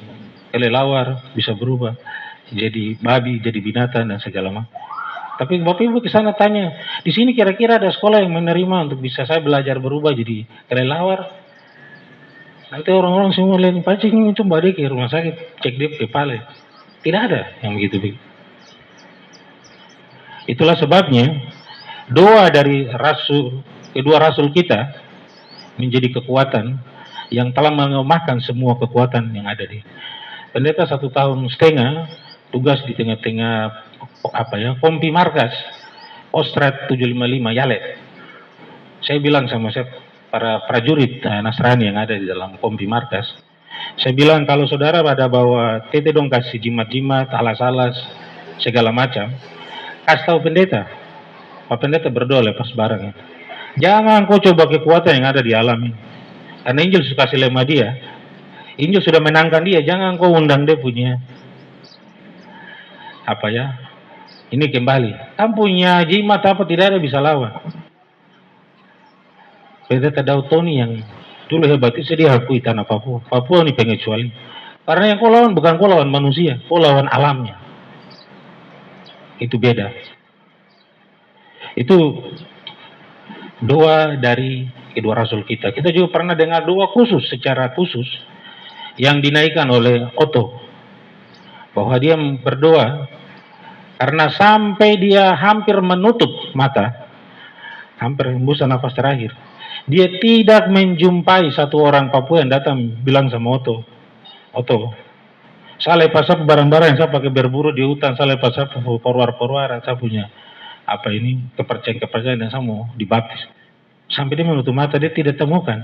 kelelawar, bisa berubah jadi babi, jadi binatang dan segala macam. Tapi Bapak Ibu ke sana tanya, di sini kira-kira ada sekolah yang menerima untuk bisa saya belajar berubah jadi kelelawar? Nanti orang-orang semua lihat pacing ini coba deh ke rumah sakit, cek dia kepala. Tidak ada yang begitu. Itulah sebabnya doa dari kedua rasul kita menjadi kekuatan yang telah mengemahkan semua kekuatan yang ada di. Pendeta 1,5 tahun tugas di tengah-tengah Kompi Markas Ostrat 755 Yalet. Saya bilang sama para prajurit Nasrani yang ada di dalam Kompi Markas, saya bilang kalau saudara pada bawa tete dong kasih jimat-jimat, alas-alas, segala macam, kasih tahu pendeta. Pak pendeta berdoa lepas barang. Jangan kau coba kekuatan yang ada di alam ini. Karena Injil suka kasih lemah dia. Injil sudah menangkan dia, jangan kau undang dia punya ini kembali. Kan punya jimat apa tidak ada bisa lawan. Pendeta Daud Tony yang dulu hebat itu dia akui tanah Papua. Papua ini pengecuali. Karena yang kau lawan bukan kau lawan manusia, kau lawan alamnya. Itu beda. Itu doa dari kedua rasul kita. Kita juga pernah dengar doa khusus, secara khusus, yang dinaikkan oleh Otto. Bahwa dia berdoa, karena sampai dia hampir menutup mata, hampir hembusan nafas terakhir, dia tidak menjumpai satu orang Papua yang datang bilang sama Otto, Otto, saya lepas apa barang-barang yang saya pakai berburu di hutan, saya lepas apa porwar-porwar, saya punya apa ini kepercayaan yang saya mau dibaptis. Sampai dia menutup mata, dia tidak temukan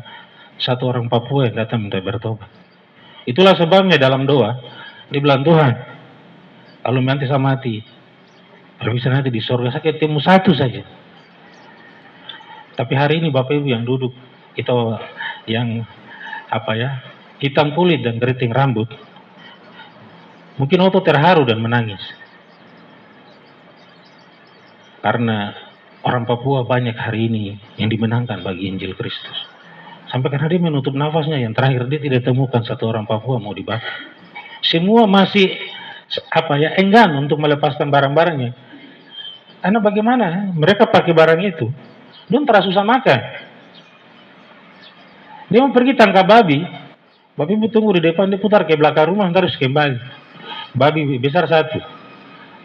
satu orang Papua yang datang minta bertobat. Itulah sebabnya dalam doa dia bilang, Tuhan, kalau nanti saya mati, kalau bisa nanti di sorga saya ketemu satu saja. Tapi hari ini Bapak Ibu yang duduk, kita yang hitam kulit dan keriting rambut, mungkin Otto terharu dan menangis. Karena orang Papua banyak hari ini yang dimenangkan bagi Injil Kristus. Sampai karena dia menutup nafasnya yang terakhir, dia tidak temukan satu orang Papua mau dibakar. Semua masih enggan untuk melepaskan barang-barangnya. Karena bagaimana? Mereka pakai barang itu, dia terasa susah makan. Dia mau pergi tangkap babi, babi Ibu tunggu di depan, dia putar ke belakang rumah, terus kembali. Babi besar satu.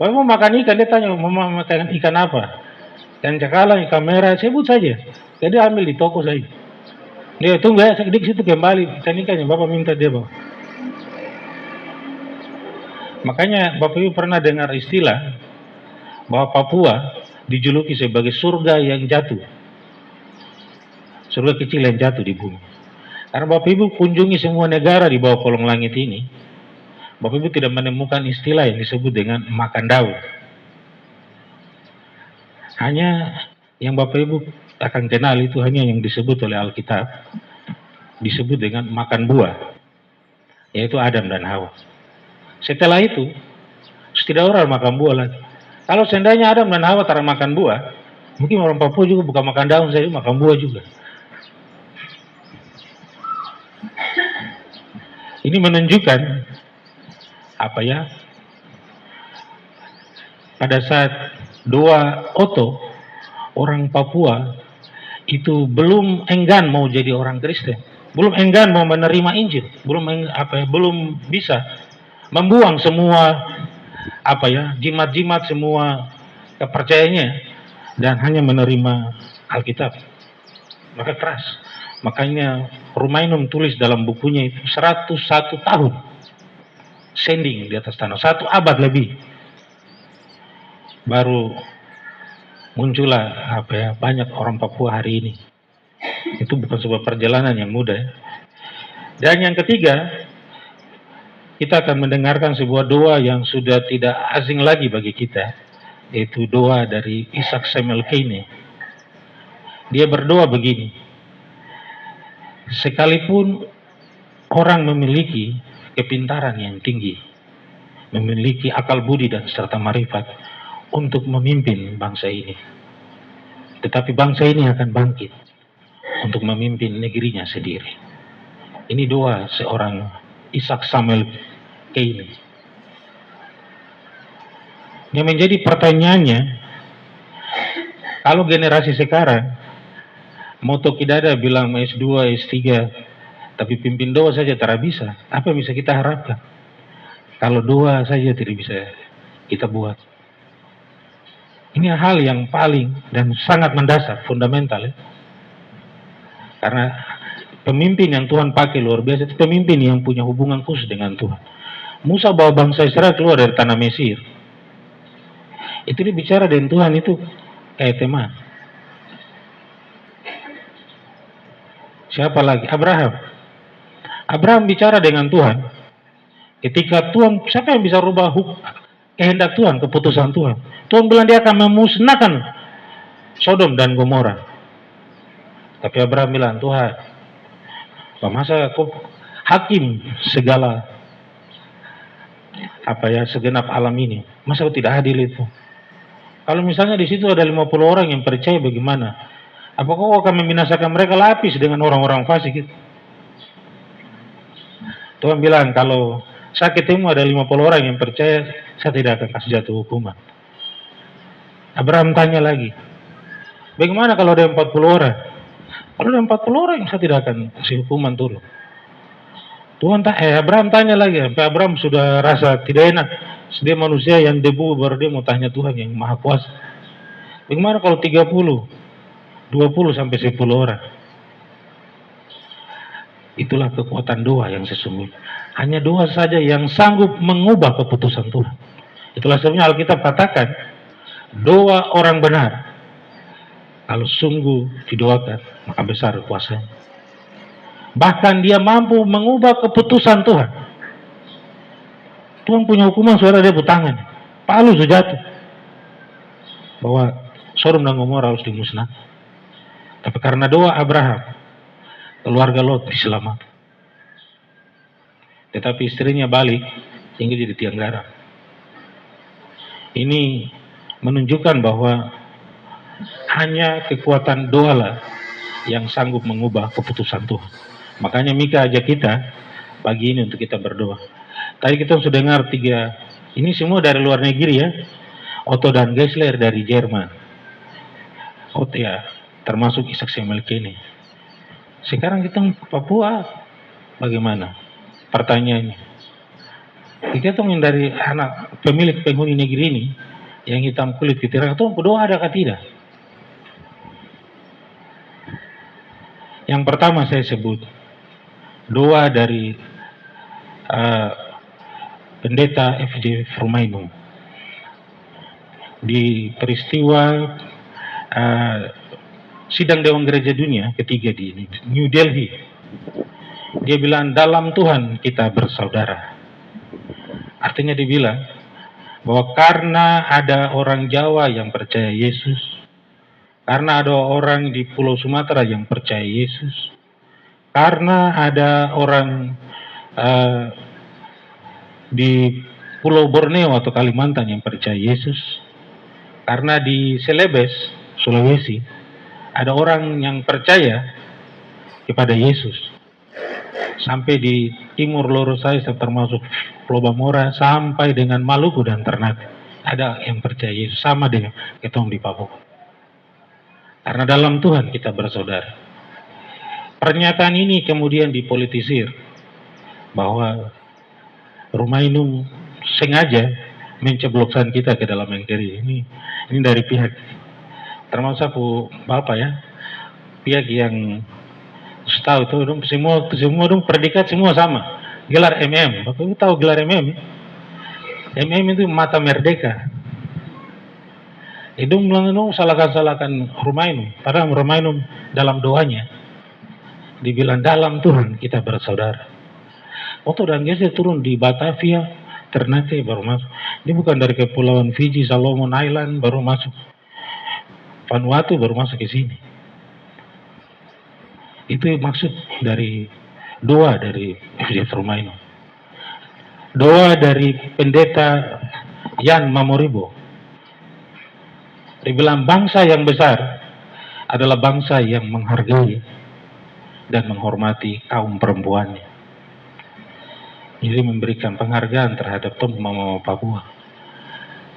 Babi mau makan ikan, dia tanya, mau makan ikan apa? Ikan cakalang, ikan merah, sebut saja. Jadi ambil di toko saja. Dia tunggu ya, di situ kembali, ikan-ikannya Bapak minta dia bawa. Makanya Bapak Ibu pernah dengar istilah bahwa Papua dijuluki sebagai surga yang jatuh. Surga kecil yang jatuh di bumi. Karena Bapak Ibu kunjungi semua negara di bawah kolong langit ini, Bapak Ibu tidak menemukan istilah yang disebut dengan makan daun. Hanya yang Bapak Ibu akan kenal itu hanya yang disebut oleh Alkitab, disebut dengan makan buah, yaitu Adam dan Hawa. Setelah itu, tidak orang makan buah lagi. Kalau seandainya Adam dan Hawa tak makan buah, mungkin orang Papua juga bukan makan daun saja, makan buah juga. Ini menunjukkan pada saat doa Otto, orang Papua itu belum enggan mau jadi orang Kristen, belum enggan mau menerima Injil, belum bisa membuang semua jimat-jimat, semua kepercayaannya, dan hanya menerima Alkitab. Maka keras. Makanya Rumainum tulis dalam bukunya itu 101 tahun sending di atas tanah, 1 abad lebih, baru muncullah banyak orang Papua hari ini. Itu bukan sebuah perjalanan yang mudah. Dan yang ketiga, kita akan mendengarkan sebuah doa yang sudah tidak asing lagi bagi kita, yaitu doa dari Isaac Samuel Kane. Dia berdoa begini, sekalipun orang memiliki kepintaran yang tinggi, memiliki akal budi dan serta marifat untuk memimpin bangsa ini, tetapi bangsa ini akan bangkit untuk memimpin negerinya sendiri. Ini doa seorang Isaac Samuel Kane. Yang menjadi pertanyaannya, kalau generasi sekarang moto tidak ada bilang S2, S3, tapi pimpin doa saja tak bisa, apa yang bisa kita harapkan? Kalau doa saja tidak bisa kita buat. Ini hal yang paling dan sangat mendasar, fundamental ya. Karena pemimpin yang Tuhan pakai luar biasa, itu pemimpin yang punya hubungan khusus dengan Tuhan. Musa bawa bangsa Israel keluar dari tanah Mesir, itu dia bicara dengan Tuhan itu kayak teman. Siapa lagi? Abraham bicara dengan Tuhan ketika Tuhan, siapa yang bisa rubah kehendak Tuhan, keputusan Tuhan? Tuhan bilang dia akan memusnahkan Sodom dan Gomora. Tapi Abraham bilang, Tuhan, masa kau hakim segala segenap alam ini, masa kau tidak adil itu? Kalau misalnya di situ ada 50 orang yang percaya, bagaimana? Apakah kau akan membinasakan mereka lapis dengan orang-orang fasik itu? Tuhan bilang, kalau saya ketemu ada 50 orang yang percaya, saya tidak akan kasih jatuh hukuman. Abraham tanya lagi, bagaimana kalau ada 40 orang? Kalau ada 40 orang, saya tidak akan kasih hukuman turun. Abraham tanya lagi, sampai Abraham sudah rasa tidak enak. Dia manusia yang debu, baru dia mau tanya Tuhan yang maha kuasa. Bagaimana kalau 30, 20 sampai 10 orang? Itulah kekuatan doa yang sesungguhnya. Hanya doa saja yang sanggup mengubah keputusan Tuhan. Itulah sebabnya Alkitab katakan, doa orang benar, kalau sungguh didoakan, maka besar kuasanya. Bahkan dia mampu mengubah keputusan Tuhan. Tuhan punya hukuman, saudara, dia tangan. Palu sudah jatuh. Bahwa Sodom dan Gomora harus dimusnahkan. Tapi karena doa Abraham, keluarga Lot diselamatkan. Tetapi istrinya balik, sehingga jadi tiang garam. Ini menunjukkan bahwa hanya kekuatan doa lah yang sanggup mengubah keputusan Tuhan. Makanya Mika ajak kita pagi ini untuk kita berdoa. Tadi kita sudah dengar 3, ini semua dari luar negeri ya. Otto dan Geisler dari Jerman. Otto ya, termasuk Isaac Samuel Kenny. Sekarang kita ke Papua, bagaimana? Pertanyaannya. Kita tuh yang dari anak pemilik penghuni negeri ini, yang hitam kulit ketirak, itu berdoa adakah tidak? Yang pertama saya sebut, doa dari pendeta F.J. Fromaino di peristiwa sidang Dewan Gereja Dunia ketiga di New Delhi. Dia bilang, dalam Tuhan kita bersaudara. Artinya dia bilang bahwa karena ada orang Jawa yang percaya Yesus, karena ada orang di Pulau Sumatera yang percaya Yesus, karena ada orang di Pulau Borneo atau Kalimantan yang percaya Yesus, karena di Celebes, Sulawesi, ada orang yang percaya kepada Yesus. Sampai di timur Lorosai, termasuk Pulau Bamora, sampai dengan Maluku dan Ternate, ada yang percaya Yesus, sama dengan ketong di Papua. Karena dalam Tuhan kita bersaudara. Pernyataan ini kemudian dipolitisir, bahwa Romainum sengaja menceblokkan kita ke dalam NKRI. Ini dari pihak, termasuk Bapak ya, pihak yang tahu itu semua dong predikat semua sama, gelar MM. Bapak Ibu tahu gelar MM? MM itu mata merdeka. Itu bilang salahkan Romainum, padahal Romainum dalam doanya dibilang dalam Tuhan kita bersaudara. Otto dan Geisler turun di Batavia, Ternate baru masuk. Dia bukan dari kepulauan Fiji, Solomon Island baru masuk, Vanuatu baru masuk ke sini. Itu maksud dari doa dari F.J. Fromaino. Doa dari pendeta Jan Mamoribo. Dia bilang bangsa yang besar adalah bangsa yang menghargai dan menghormati kaum perempuannya. Jadi memberikan penghargaan terhadap Mama Papua.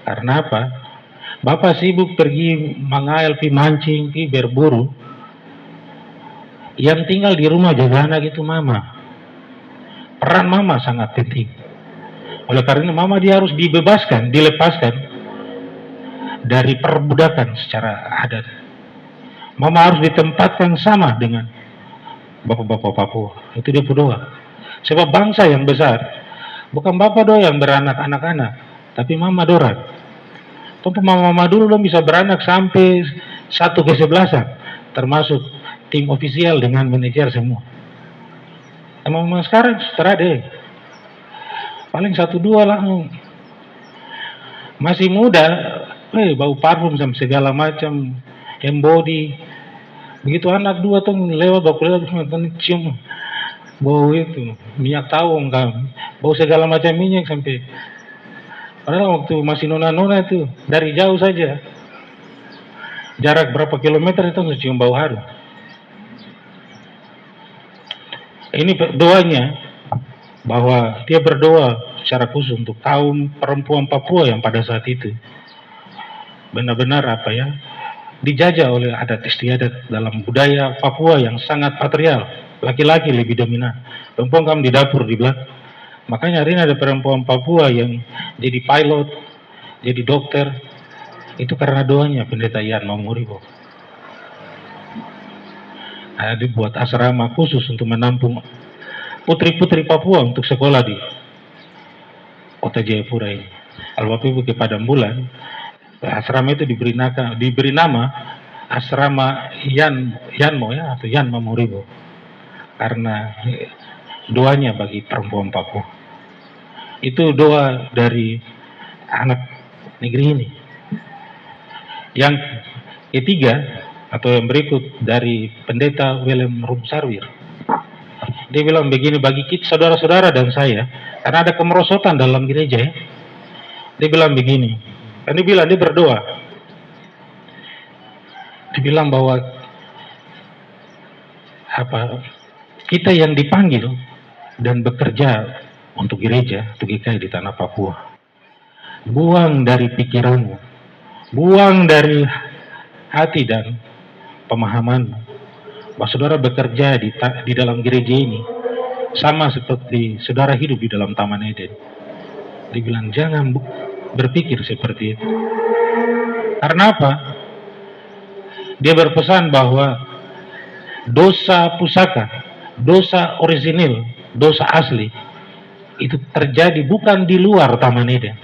Karena apa? Bapak sibuk pergi mengail, pi mancing, pi berburu. Yang tinggal di rumah jaga anak itu mama. Peran mama sangat penting. Oleh karena mama dia harus dibebaskan, dilepaskan dari perbudakan secara adat. Mama harus ditempatkan sama dengan bapak-bapak Papua. Itu dia berdoa. Sebab bangsa yang besar, bukan bapak doa yang beranak anak-anak, tapi mama dorang. Tentu mama dulu dong bisa beranak sampai 1/11, termasuk tim ofisial dengan manajer semua. Mama sekarang setelah deh, paling 1-2 langsung. Masih muda, bau parfum sama segala macam, embody. Begitu anak 2 tuh lewat baku lewat cium bau itu minyak tawon kan, bau segala macam minyak sampai. Padahal waktu masih nona-nona itu dari jauh saja jarak berapa kilometer itu harus cium bau harum. Ini doanya, bahwa dia berdoa secara khusus untuk kaum perempuan Papua yang pada saat itu benar-benar dijajah oleh adat istiadat dalam budaya Papua yang sangat patriarkal. Laki-laki lebih dominan, perempuan kamu di dapur di belakang. Makanya hari ini ada perempuan Papua yang jadi pilot, jadi dokter, itu karena doanya Pendeta Yan Mamuribo. Dibuat asrama khusus untuk menampung putri-putri Papua untuk sekolah di kota Jayapura ini. Kalau Bapak Ibu ke Padang Bulan, asrama itu diberi nama asrama Yanmo atau Yan Mamuribo, karena doanya bagi perempuan Papua. Itu doa dari anak negeri ini. Yang ketiga atau yang berikut dari Pendeta William Rumsarwir, dia bilang begini, bagi kita saudara-saudara dan saya, karena ada kemerosotan dalam gereja ya, dia bilang begini, dan dia berdoa, dia bilang bahwa kita yang dipanggil dan bekerja untuk gereja, untuk GKI di tanah Papua, buang dari pikiranmu, buang dari hati dan pemahamanmu, bahwa saudara bekerja di dalam gereja ini sama seperti saudara hidup di dalam Taman Eden. Dibilang jangan berpikir seperti itu. Karena apa? Dia berpesan bahwa dosa pusaka, dosa orisinil, dosa asli itu terjadi bukan di luar Taman Eden,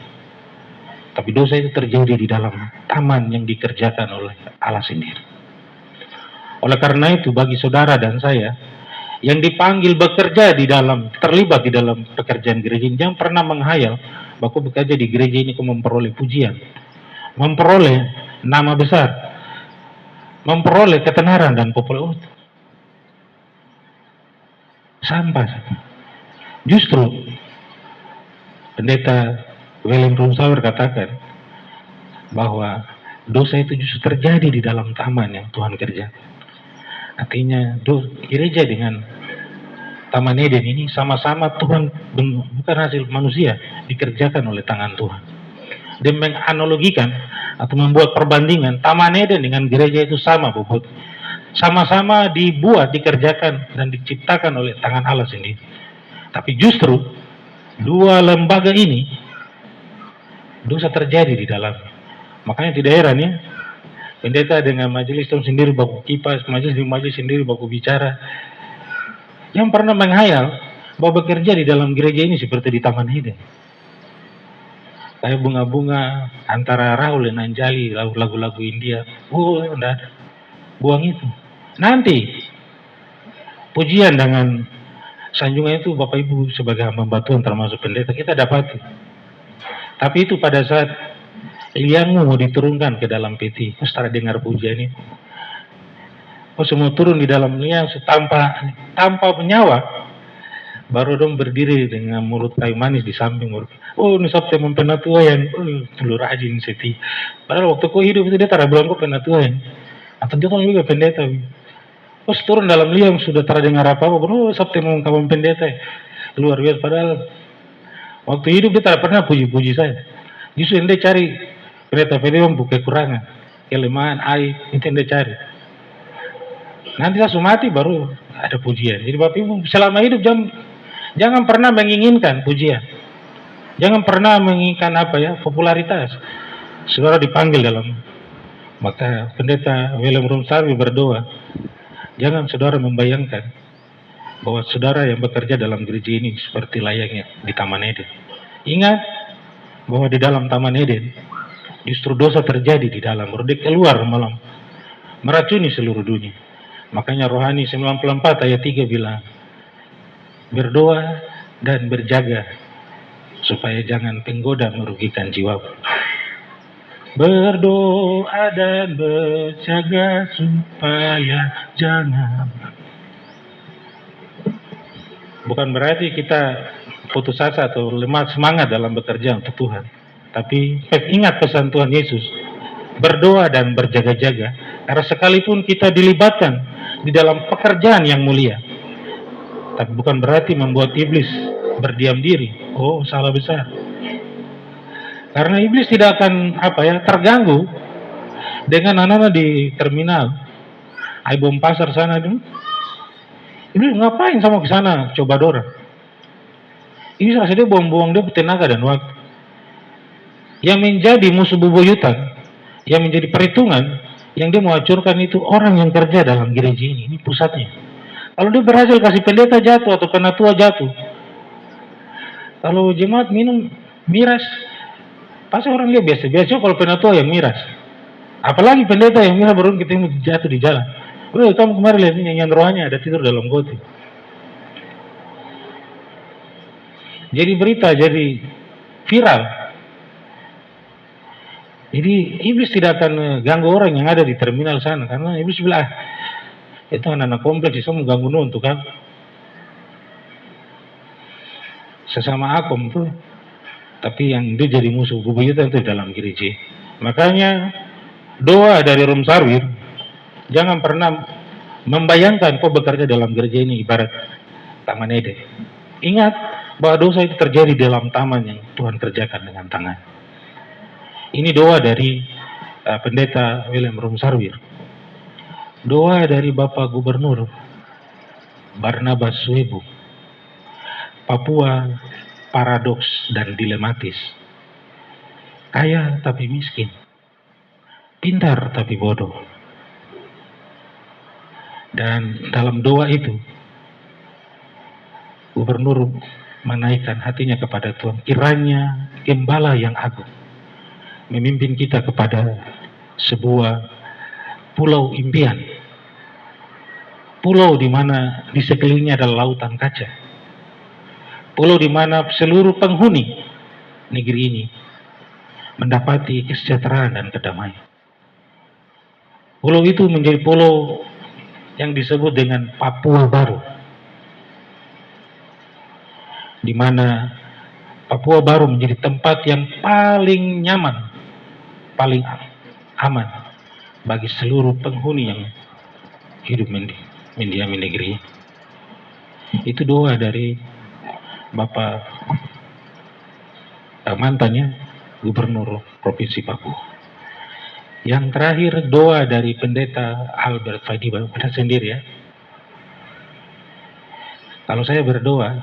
tapi dosa itu terjadi di dalam taman yang dikerjakan oleh Allah sendiri. Oleh karena itu, bagi saudara dan saya yang dipanggil bekerja terlibat di dalam pekerjaan gereja ini, jangan pernah menghayal bahwa bekerja di gereja ini kau memperoleh pujian, memperoleh nama besar, memperoleh ketenaran dan popularitas. Sampah. Justru Pendeta William Rumsauer katakan bahwa dosa itu justru terjadi di dalam taman yang Tuhan kerjakan. Artinya gereja dengan Taman Eden ini sama-sama Tuhan, bukan hasil manusia, dikerjakan oleh tangan Tuhan. Dia menganalogikan atau membuat perbandingan Taman Eden dengan gereja itu sama bobot, sama-sama dibuat, dikerjakan dan diciptakan oleh tangan Allah sendiri. Tapi justru dua lembaga ini dosa terjadi di dalamnya. Makanya tidak heran ya, pendeta dengan majelis sendiri baku kipas, majelis sendiri baku bicara. Yang pernah menghayal bahwa bekerja di dalam gereja ini seperti di Taman Eden, kayak bunga-bunga antara Rahul dan Anjali, lagu-lagu India. Enggak ada. Buang itu. Nanti pujian dengan sanjungan itu Bapak Ibu sebagai hamba Tuhan termasuk pendeta kita dapati. Tapi itu pada saat liangmu mau diturunkan ke dalam peti, setelah dengar pujian ini, semua turun di dalam liang tanpa penyawa, baru dong berdiri dengan mulut kayu manis di samping mulut. Ini sabte mempenatua yang telur rajin seti. Padahal waktu kau hidup itu dia tak bilang kau penatua yang, atau dia kan juga pendeta. Turun dalam liang sudah terdengar apa-apa, sabte mau kawan pendeta luar biasa. Padahal waktu hidup dia tak pernah puji-puji saya. Justru yang dia cari pendeta bukan kekurangan, kelemahan, aib, itu yang dia cari. Nanti langsung mati baru ada pujian. Jadi Bapak Ibu selama hidup jangan pernah menginginkan pujian, jangan pernah menginginkan popularitas. Saudara dipanggil dalam, maka Pendeta William Rumsarwi berdoa, jangan saudara membayangkan bahwa saudara yang bekerja dalam gereja ini seperti layaknya di Taman Eden. Ingat bahwa di dalam Taman Eden justru dosa terjadi di dalam, baru dia keluar malam meracuni seluruh dunia. Makanya Rohani 94 ayat 3 bilang, berdoa dan berjaga supaya jangan penggoda merugikan jiwamu. Berdoa dan berjaga supaya jangan. Bukan berarti kita putus asa atau lemah semangat dalam bekerja untuk Tuhan. Tapi ingat pesan Tuhan Yesus, berdoa dan berjaga-jaga, karena sekalipun kita dilibatkan di dalam pekerjaan yang mulia, tapi bukan berarti membuat iblis berdiam diri. Oh, salah besar. Karena iblis tidak akan terganggu dengan anak-anak di terminal Aibom Pasar sana dulu. Iblis ngapain sama ke sana coba dorang? Iblis rasa dia buang-buang dia tenaga dan waktu. Yang menjadi musuh bebuyutan, yang menjadi perhitungan, yang dia mau hancurkan itu orang yang kerja dalam gereja ini. Ini pusatnya. Kalau dia berhasil kasih pendeta jatuh atau penatua jatuh, kalau jemaat minum miras, pasti orang lihat biasa-biasa. Kalau penatua yang miras, apalagi pendeta yang miras baru ketemu jatuh di jalan. Wah, kamu kemarin lihat ini nyanyian rohani ada tidur dalam goti. Jadi berita, jadi viral. Jadi iblis tidak akan ganggu orang yang ada di terminal sana, karena iblis bilang, itu anak-anak kompleks bisa mengganggu untuk apa? Sesama akom tuh, tapi yang dia jadi musuh bebuyutan itu dalam gereja. Makanya doa dari Rum Sarwir, jangan pernah membayangkan kau bekerja dalam gereja ini ibarat Taman Eden. Ingat bahwa dosa itu terjadi dalam taman yang Tuhan kerjakan dengan tangan. Ini doa dari pendeta William Rum Sarwir. Doa dari Bapak Gubernur Barnabas Suebu. Papua paradoks dan dilematis. Kaya tapi miskin. Pintar tapi bodoh. Dan dalam doa itu, Gubernur menaikkan hatinya kepada Tuhan. Kiranya Gembala yang agung memimpin kita kepada sebuah pulau impian. Pulau di mana di sekelilingnya adalah lautan kaca. Pulau di mana seluruh penghuni negeri ini mendapati kesejahteraan dan kedamaian. Pulau itu menjadi pulau yang disebut dengan Papua Baru, di mana Papua Baru menjadi tempat yang paling nyaman, paling aman bagi seluruh penghuni yang hidup mendiami negeri. Itu doa dari Bapak mantannya Gubernur Provinsi Papua. Yang terakhir doa dari Pendeta Albert Fadiba, pendeta sendiri ya. Kalau saya berdoa,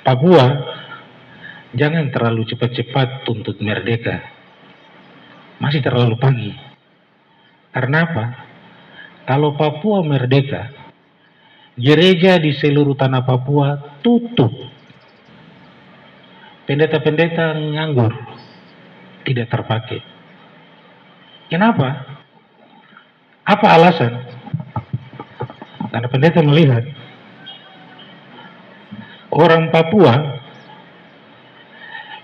Papua jangan terlalu cepat-cepat tuntut merdeka. Masih terlalu pagi. Karena apa? Kalau Papua merdeka, gereja di seluruh tanah Papua tutup. Pendeta-pendeta nganggur, tidak terpakai. Kenapa? Apa alasan? Karena pendeta melihat orang Papua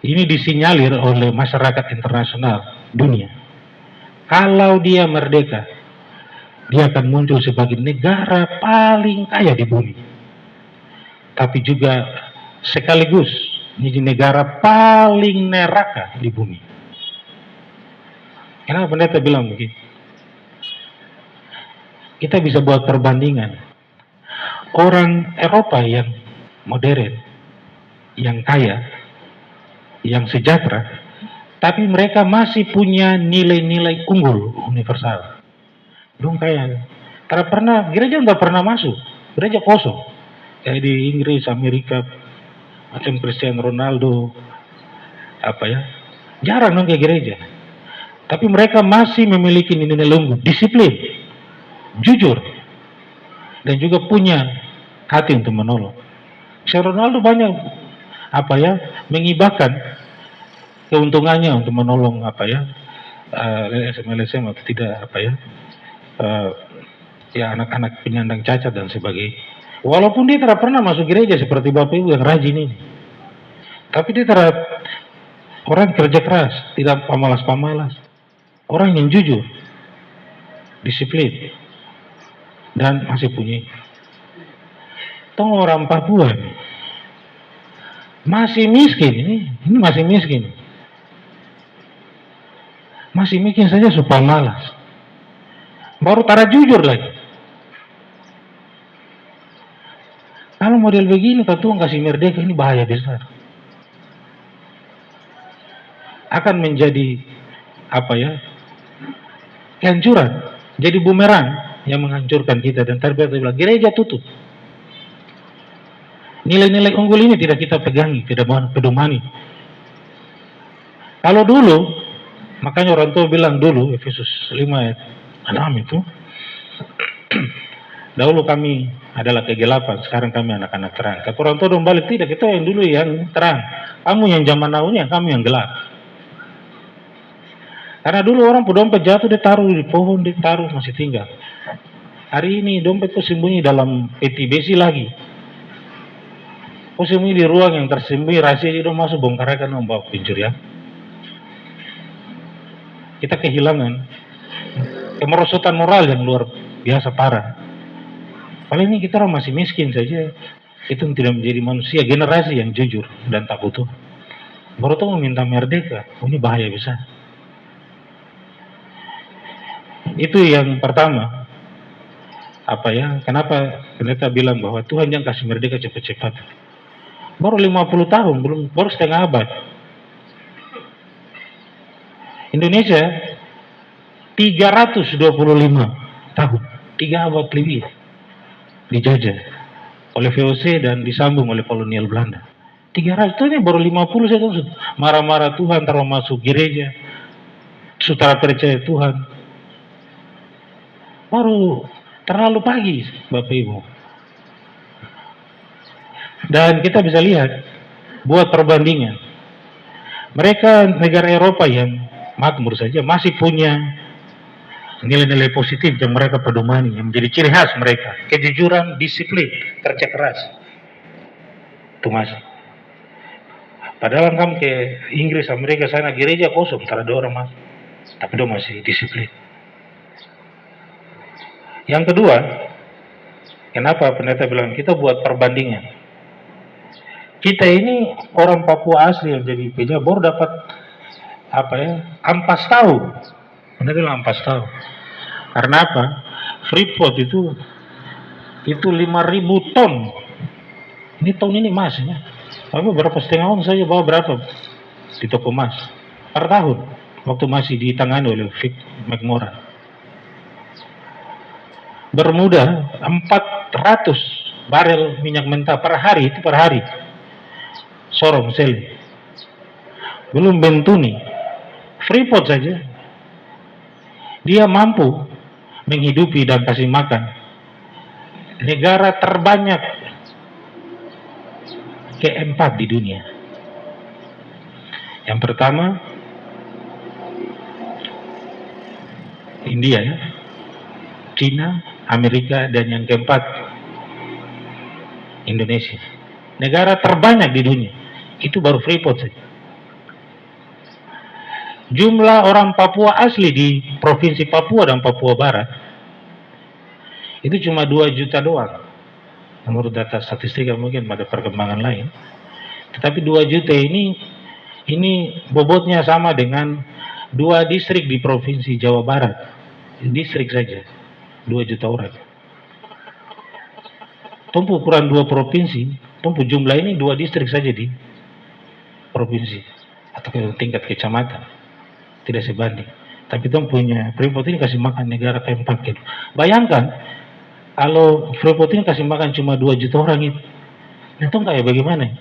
ini disinyalir oleh masyarakat internasional dunia. Kalau dia merdeka, dia akan muncul sebagai negara paling kaya di bumi. Tapi juga sekaligus menjadi negara paling neraka di bumi. Kenapa pendeta bilang begitu? Kita bisa buat perbandingan. Orang Eropa yang modern, yang kaya, yang sejahtera, tapi mereka masih punya nilai-nilai unggul universal. Dong kaya. Karena pernah gereja nggak pernah masuk, gereja kosong. Kayak di Inggris, Amerika, macam Cristiano Ronaldo, jarang dong kayak gereja. Tapi mereka masih memiliki nilai unggul, disiplin, jujur, dan juga punya hati untuk menolong. Cristiano Ronaldo banyak mengibahkan keuntungannya untuk menolong LSM atau tidak anak-anak penyandang cacat dan sebagainya. Walaupun dia tidak pernah masuk gereja seperti Bapak Ibu yang rajin ini, tapi dia orang kerja keras, tidak pamalas-pamalas, orang yang jujur, disiplin, dan masih punya. Tong orang Papua masih miskin, ini masih miskin. Masih mikir saja supaya malas. Baru tara jujur lagi. Kalau model begini, kalau Tuhan kasih merdeka, ini bahaya besar. Akan menjadi kehancuran, jadi bumerang yang menghancurkan kita. Dan tadi bilang gereja tutup. Nilai-nilai unggul ini tidak kita pegangi, tidak pedomani. Kalau dulu, makanya orang tua bilang dulu, Efesus 5 ayat 6 itu, dahulu kami adalah kegelapan, sekarang kami anak-anak terang. Kata orang tua dong balik, tidak, kita yang dulu yang terang. Kamu yang zaman now ini, kami yang gelap. Karena dulu orang dompet jatuh, dia taruh di pohon, dia taruh masih tinggal. Hari ini dompet itu sembunyi dalam peti besi lagi. Sembunyi di ruang yang tersembunyi, rahasia itu masuk bongkar kan membawa pencurian. Kita kehilangan kemerosotan moral yang luar biasa parah. Paling ini kita orang masih miskin saja, itu tidak menjadi manusia, generasi yang jujur dan tak butuh. Baru tuh meminta merdeka, ini bahaya besar. Itu yang pertama. Kenapa pendeta bilang bahwa Tuhan yang kasih merdeka cepat-cepat. Baru 50 tahun, baru setengah abad. Indonesia 325 tahun, 3 abad lebih dijajah oleh VOC dan disambung oleh kolonial Belanda. 300 itu ini baru 50 saya tahu. Marah-marah Tuhan taruh masuk gereja, saudara percaya Tuhan. Baru terlalu pagi, Bapak Ibu. Dan kita bisa lihat, buat perbandingan, mereka negara Eropa yang makmur saja masih punya nilai-nilai positif yang mereka pedomani, yang menjadi ciri khas mereka: kejujuran, disiplin, kerja keras. Itu masih. Padahal kamu ke Inggris, Amerika sana, gereja kosong, tak ada orang masuk, tapi dia masih disiplin. Yang kedua, kenapa pendeta bilang kita buat perbandingan? Kita ini orang Papua asli yang jadi pejabat baru dapat ampas tahu. Pendeta bilang ampas tahu. Karena apa? Freeport itu 5.000 ton. Ini tahun ini emasnya. Tapi berapa setengah tahun saja bawa berapa di toko emas per tahun waktu masih ditangani oleh Vic McMoran. Bermuda 400 barel minyak mentah per hari, itu per hari. Sorong sel. Belum Bentuni. Freeport saja. Dia mampu menghidupi dan kasih makan negara terbanyak keempat di dunia. Yang pertama India, Cina, Amerika, dan yang keempat Indonesia. Negara terbanyak di dunia. Itu baru Freeport saja. Jumlah orang Papua asli di Provinsi Papua dan Papua Barat itu cuma 2 juta doang. Menurut data statistik, mungkin ada perkembangan lain. Tetapi 2 juta ini bobotnya sama dengan 2 distrik di Provinsi Jawa Barat. Distrik saja 2 juta orang. Tumpu ukuran 2 provinsi, tumpu jumlah ini 2 distrik saja di provinsi atau tingkat kecamatan. Tidak sebanding. Tapi punya Freeport ini kasih makan negara keempat gitu. Bayangkan kalau Freeport ini kasih makan cuma 2 juta orang itu, itu kayak bagaimana?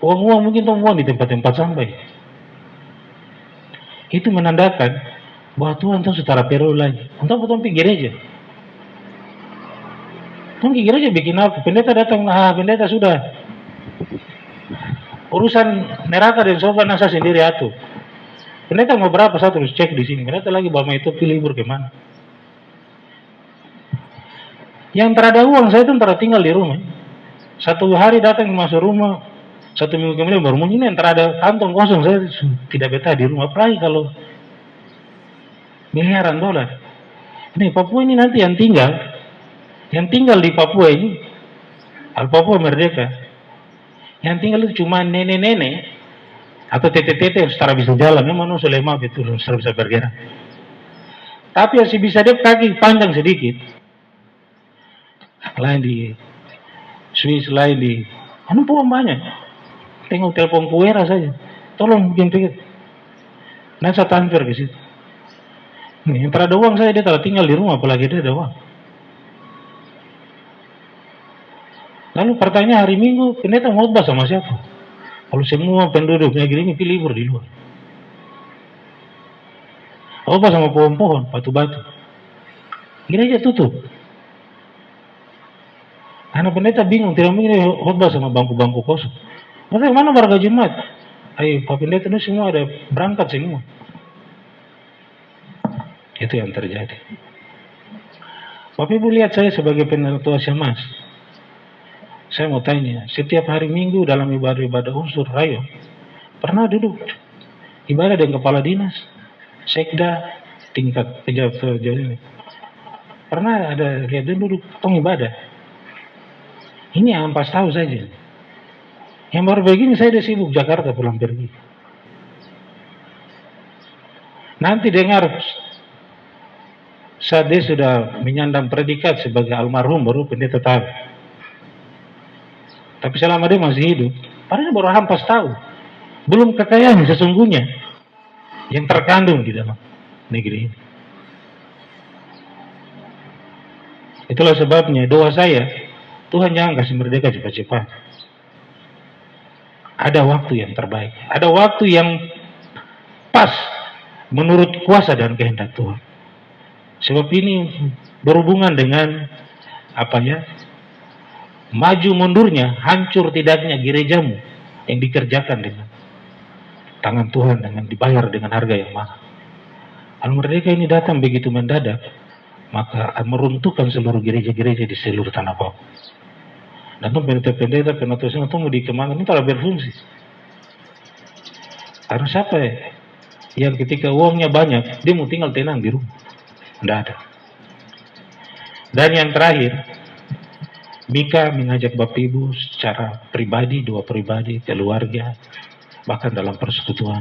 Uang-uang mungkin uang di tempat-tempat sampai. Itu menandakan bahwa Tuhan tahu setara perlu lagi. Untuk pergi gereja. Pergi gereja bikin apa? Pendeta datang, pendeta sudah. Urusan neraka dan sobat nasa sendiri atur. Pendeta mau berapa satu harus cek di sini. Pendeta lagi bawa itu libur kemana? Yang terada uang saya itu tinggal di rumah. 1 hari datang masuk rumah, 1 minggu kemudian baru ini yang terada kantong kosong. Saya tidak betah di rumah. Apalagi kalau miliaran dolar. Ini Papua ini nanti yang tinggal di Papua ini, Papua merdeka. Yang tinggal itu cuma nenek-nenek Atau tete-tete yang setara bisa jalan, memang sudah lemah itu setara bisa bergerak. Tapi yang bisa dia kaki panjang sedikit, lain di Swiss, lain di pohon banyak. Tengok telepon Puera saja, tolong bikin pikir. Nah saya transfer ke situ. Yang ada uang saya, dia telah tinggal di rumah, apalagi dia ada uang. Lalu pertanyaan hari Minggu, pendeta mau khotbah sama siapa? Kalau semua penduduk negeri ini pilih libur di luar. Khotbah sama pohon-pohon, batu-batu. Gereja tutup. Karena pendeta bingung, tidak mungkin khotbah sama bangku-bangku kosong. Maksudnya mana warga jemaat? Ayo, Pak Pendeta itu semua ada berangkat semua. Itu yang terjadi. Bapak Ibu lihat saya sebagai penatua Syamas. Saya mau tanya, setiap hari Minggu dalam ibadah-ibadah unsur rayo, pernah duduk ibadah dengan kepala dinas, sekda, tingkat pejabat ini. Pernah ada lihat dia duduk tong ibadah. Ini yang ampas tahu saja. Yang baru begini saya udah sibuk Jakarta pulang pergi. Nanti dengar saat dia sudah menyandang predikat sebagai almarhum baru pendeta tahu. Tapi selama dia masih hidup, padahal baru ampas tahu. Belum kekayaan sesungguhnya yang terkandung di dalam negeri ini. Itulah sebabnya doa saya, Tuhan jangan kasih merdeka cepat-cepat. Ada waktu yang terbaik, ada waktu yang pas menurut kuasa dan kehendak Tuhan. Sebab ini berhubungan dengan maju mundurnya, hancur tidaknya gerejamu yang dikerjakan dengan tangan Tuhan, dengan dibayar dengan harga yang mahal. Kalau merdeka ini datang begitu mendadak, maka meruntuhkan seluruh gereja-gereja di seluruh tanah Papua. Dan pendeta-pendeta penatusan itu mau dikembangkan, itu telah berfungsi. Karena siapa yang ketika uangnya banyak, dia mau tinggal tenang di rumah? Tidak ada. Dan yang terakhir, Mika mengajak Bapak Ibu secara pribadi, dua pribadi, keluarga, bahkan dalam persekutuan.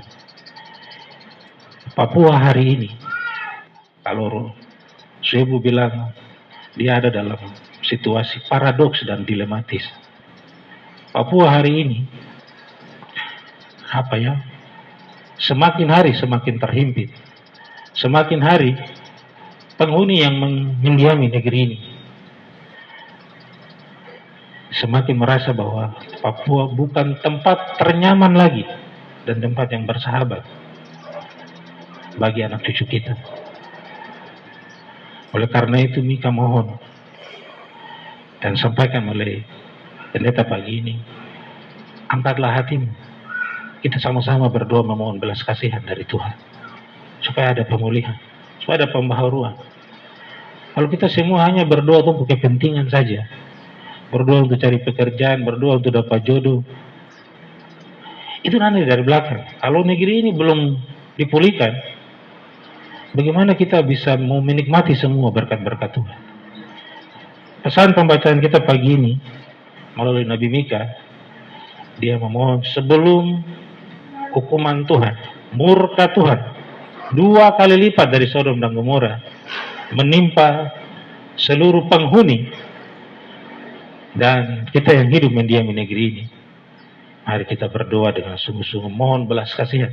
Papua hari ini, kalau Suebu bilang dia ada dalam situasi paradoks dan dilematis. Papua hari ini, semakin hari semakin terhimpit. Semakin hari penghuni yang mendiami negeri ini semakin merasa bahwa Papua bukan tempat ternyaman lagi dan tempat yang bersahabat bagi anak cucu kita. Oleh karena itu Mika mohon dan sampaikan oleh pendeta pagi ini, angkatlah hatimu. Kita sama-sama berdoa memohon belas kasihan dari Tuhan supaya ada pemulihan, supaya ada pembaharuan. Kalau kita semua hanya berdoa untuk kepentingan saja, berdoa untuk cari pekerjaan, berdoa untuk dapat jodoh, itu nanti dari belakang. Kalau negeri ini belum dipulihkan, bagaimana kita bisa mau menikmati semua berkat-berkat Tuhan? Pesan pembacaan kita pagi ini melalui Nabi Mika, dia memohon sebelum hukuman Tuhan, murka Tuhan 2 kali lipat dari Sodom dan Gomora menimpa seluruh penghuni dan kita yang hidup mendiami negeri ini. Mari kita berdoa dengan sungguh-sungguh mohon belas kasihan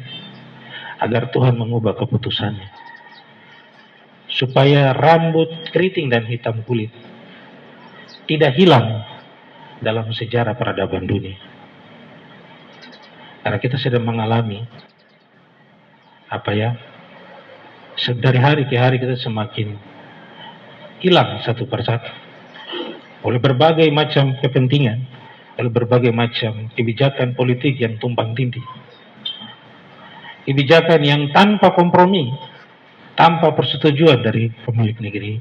agar Tuhan mengubah keputusannya, supaya rambut keriting dan hitam kulit tidak hilang dalam sejarah peradaban dunia. Karena kita sedang mengalami dari hari ke hari kita semakin hilang satu persatu oleh berbagai macam kepentingan, oleh berbagai macam kebijakan politik yang tumpang tindih, kebijakan yang tanpa kompromi, tanpa persetujuan dari pemilik negeri.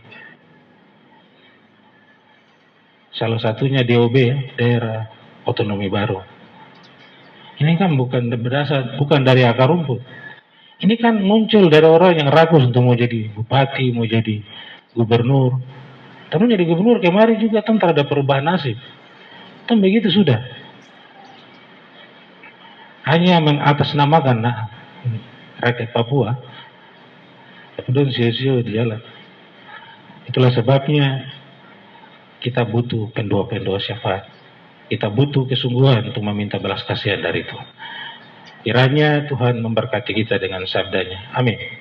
Salah satunya DOB, daerah otonomi baru. Ini kan bukan dari akar rumput. Ini kan muncul dari orang yang ragu untuk mau jadi bupati, mau jadi gubernur. Tapi jadi gubernur kemarin juga terhadap perubahan nasib. Begitu sudah. hanya mengatasnamakan rakyat Papua, kemudian sia-sia di jalan. Itulah sebabnya kita butuh pendoa-pendoa syafaat. Kita butuh kesungguhan untuk meminta belas kasihan dari Tuhan. Kiranya Tuhan memberkati kita dengan sabdanya. Amin.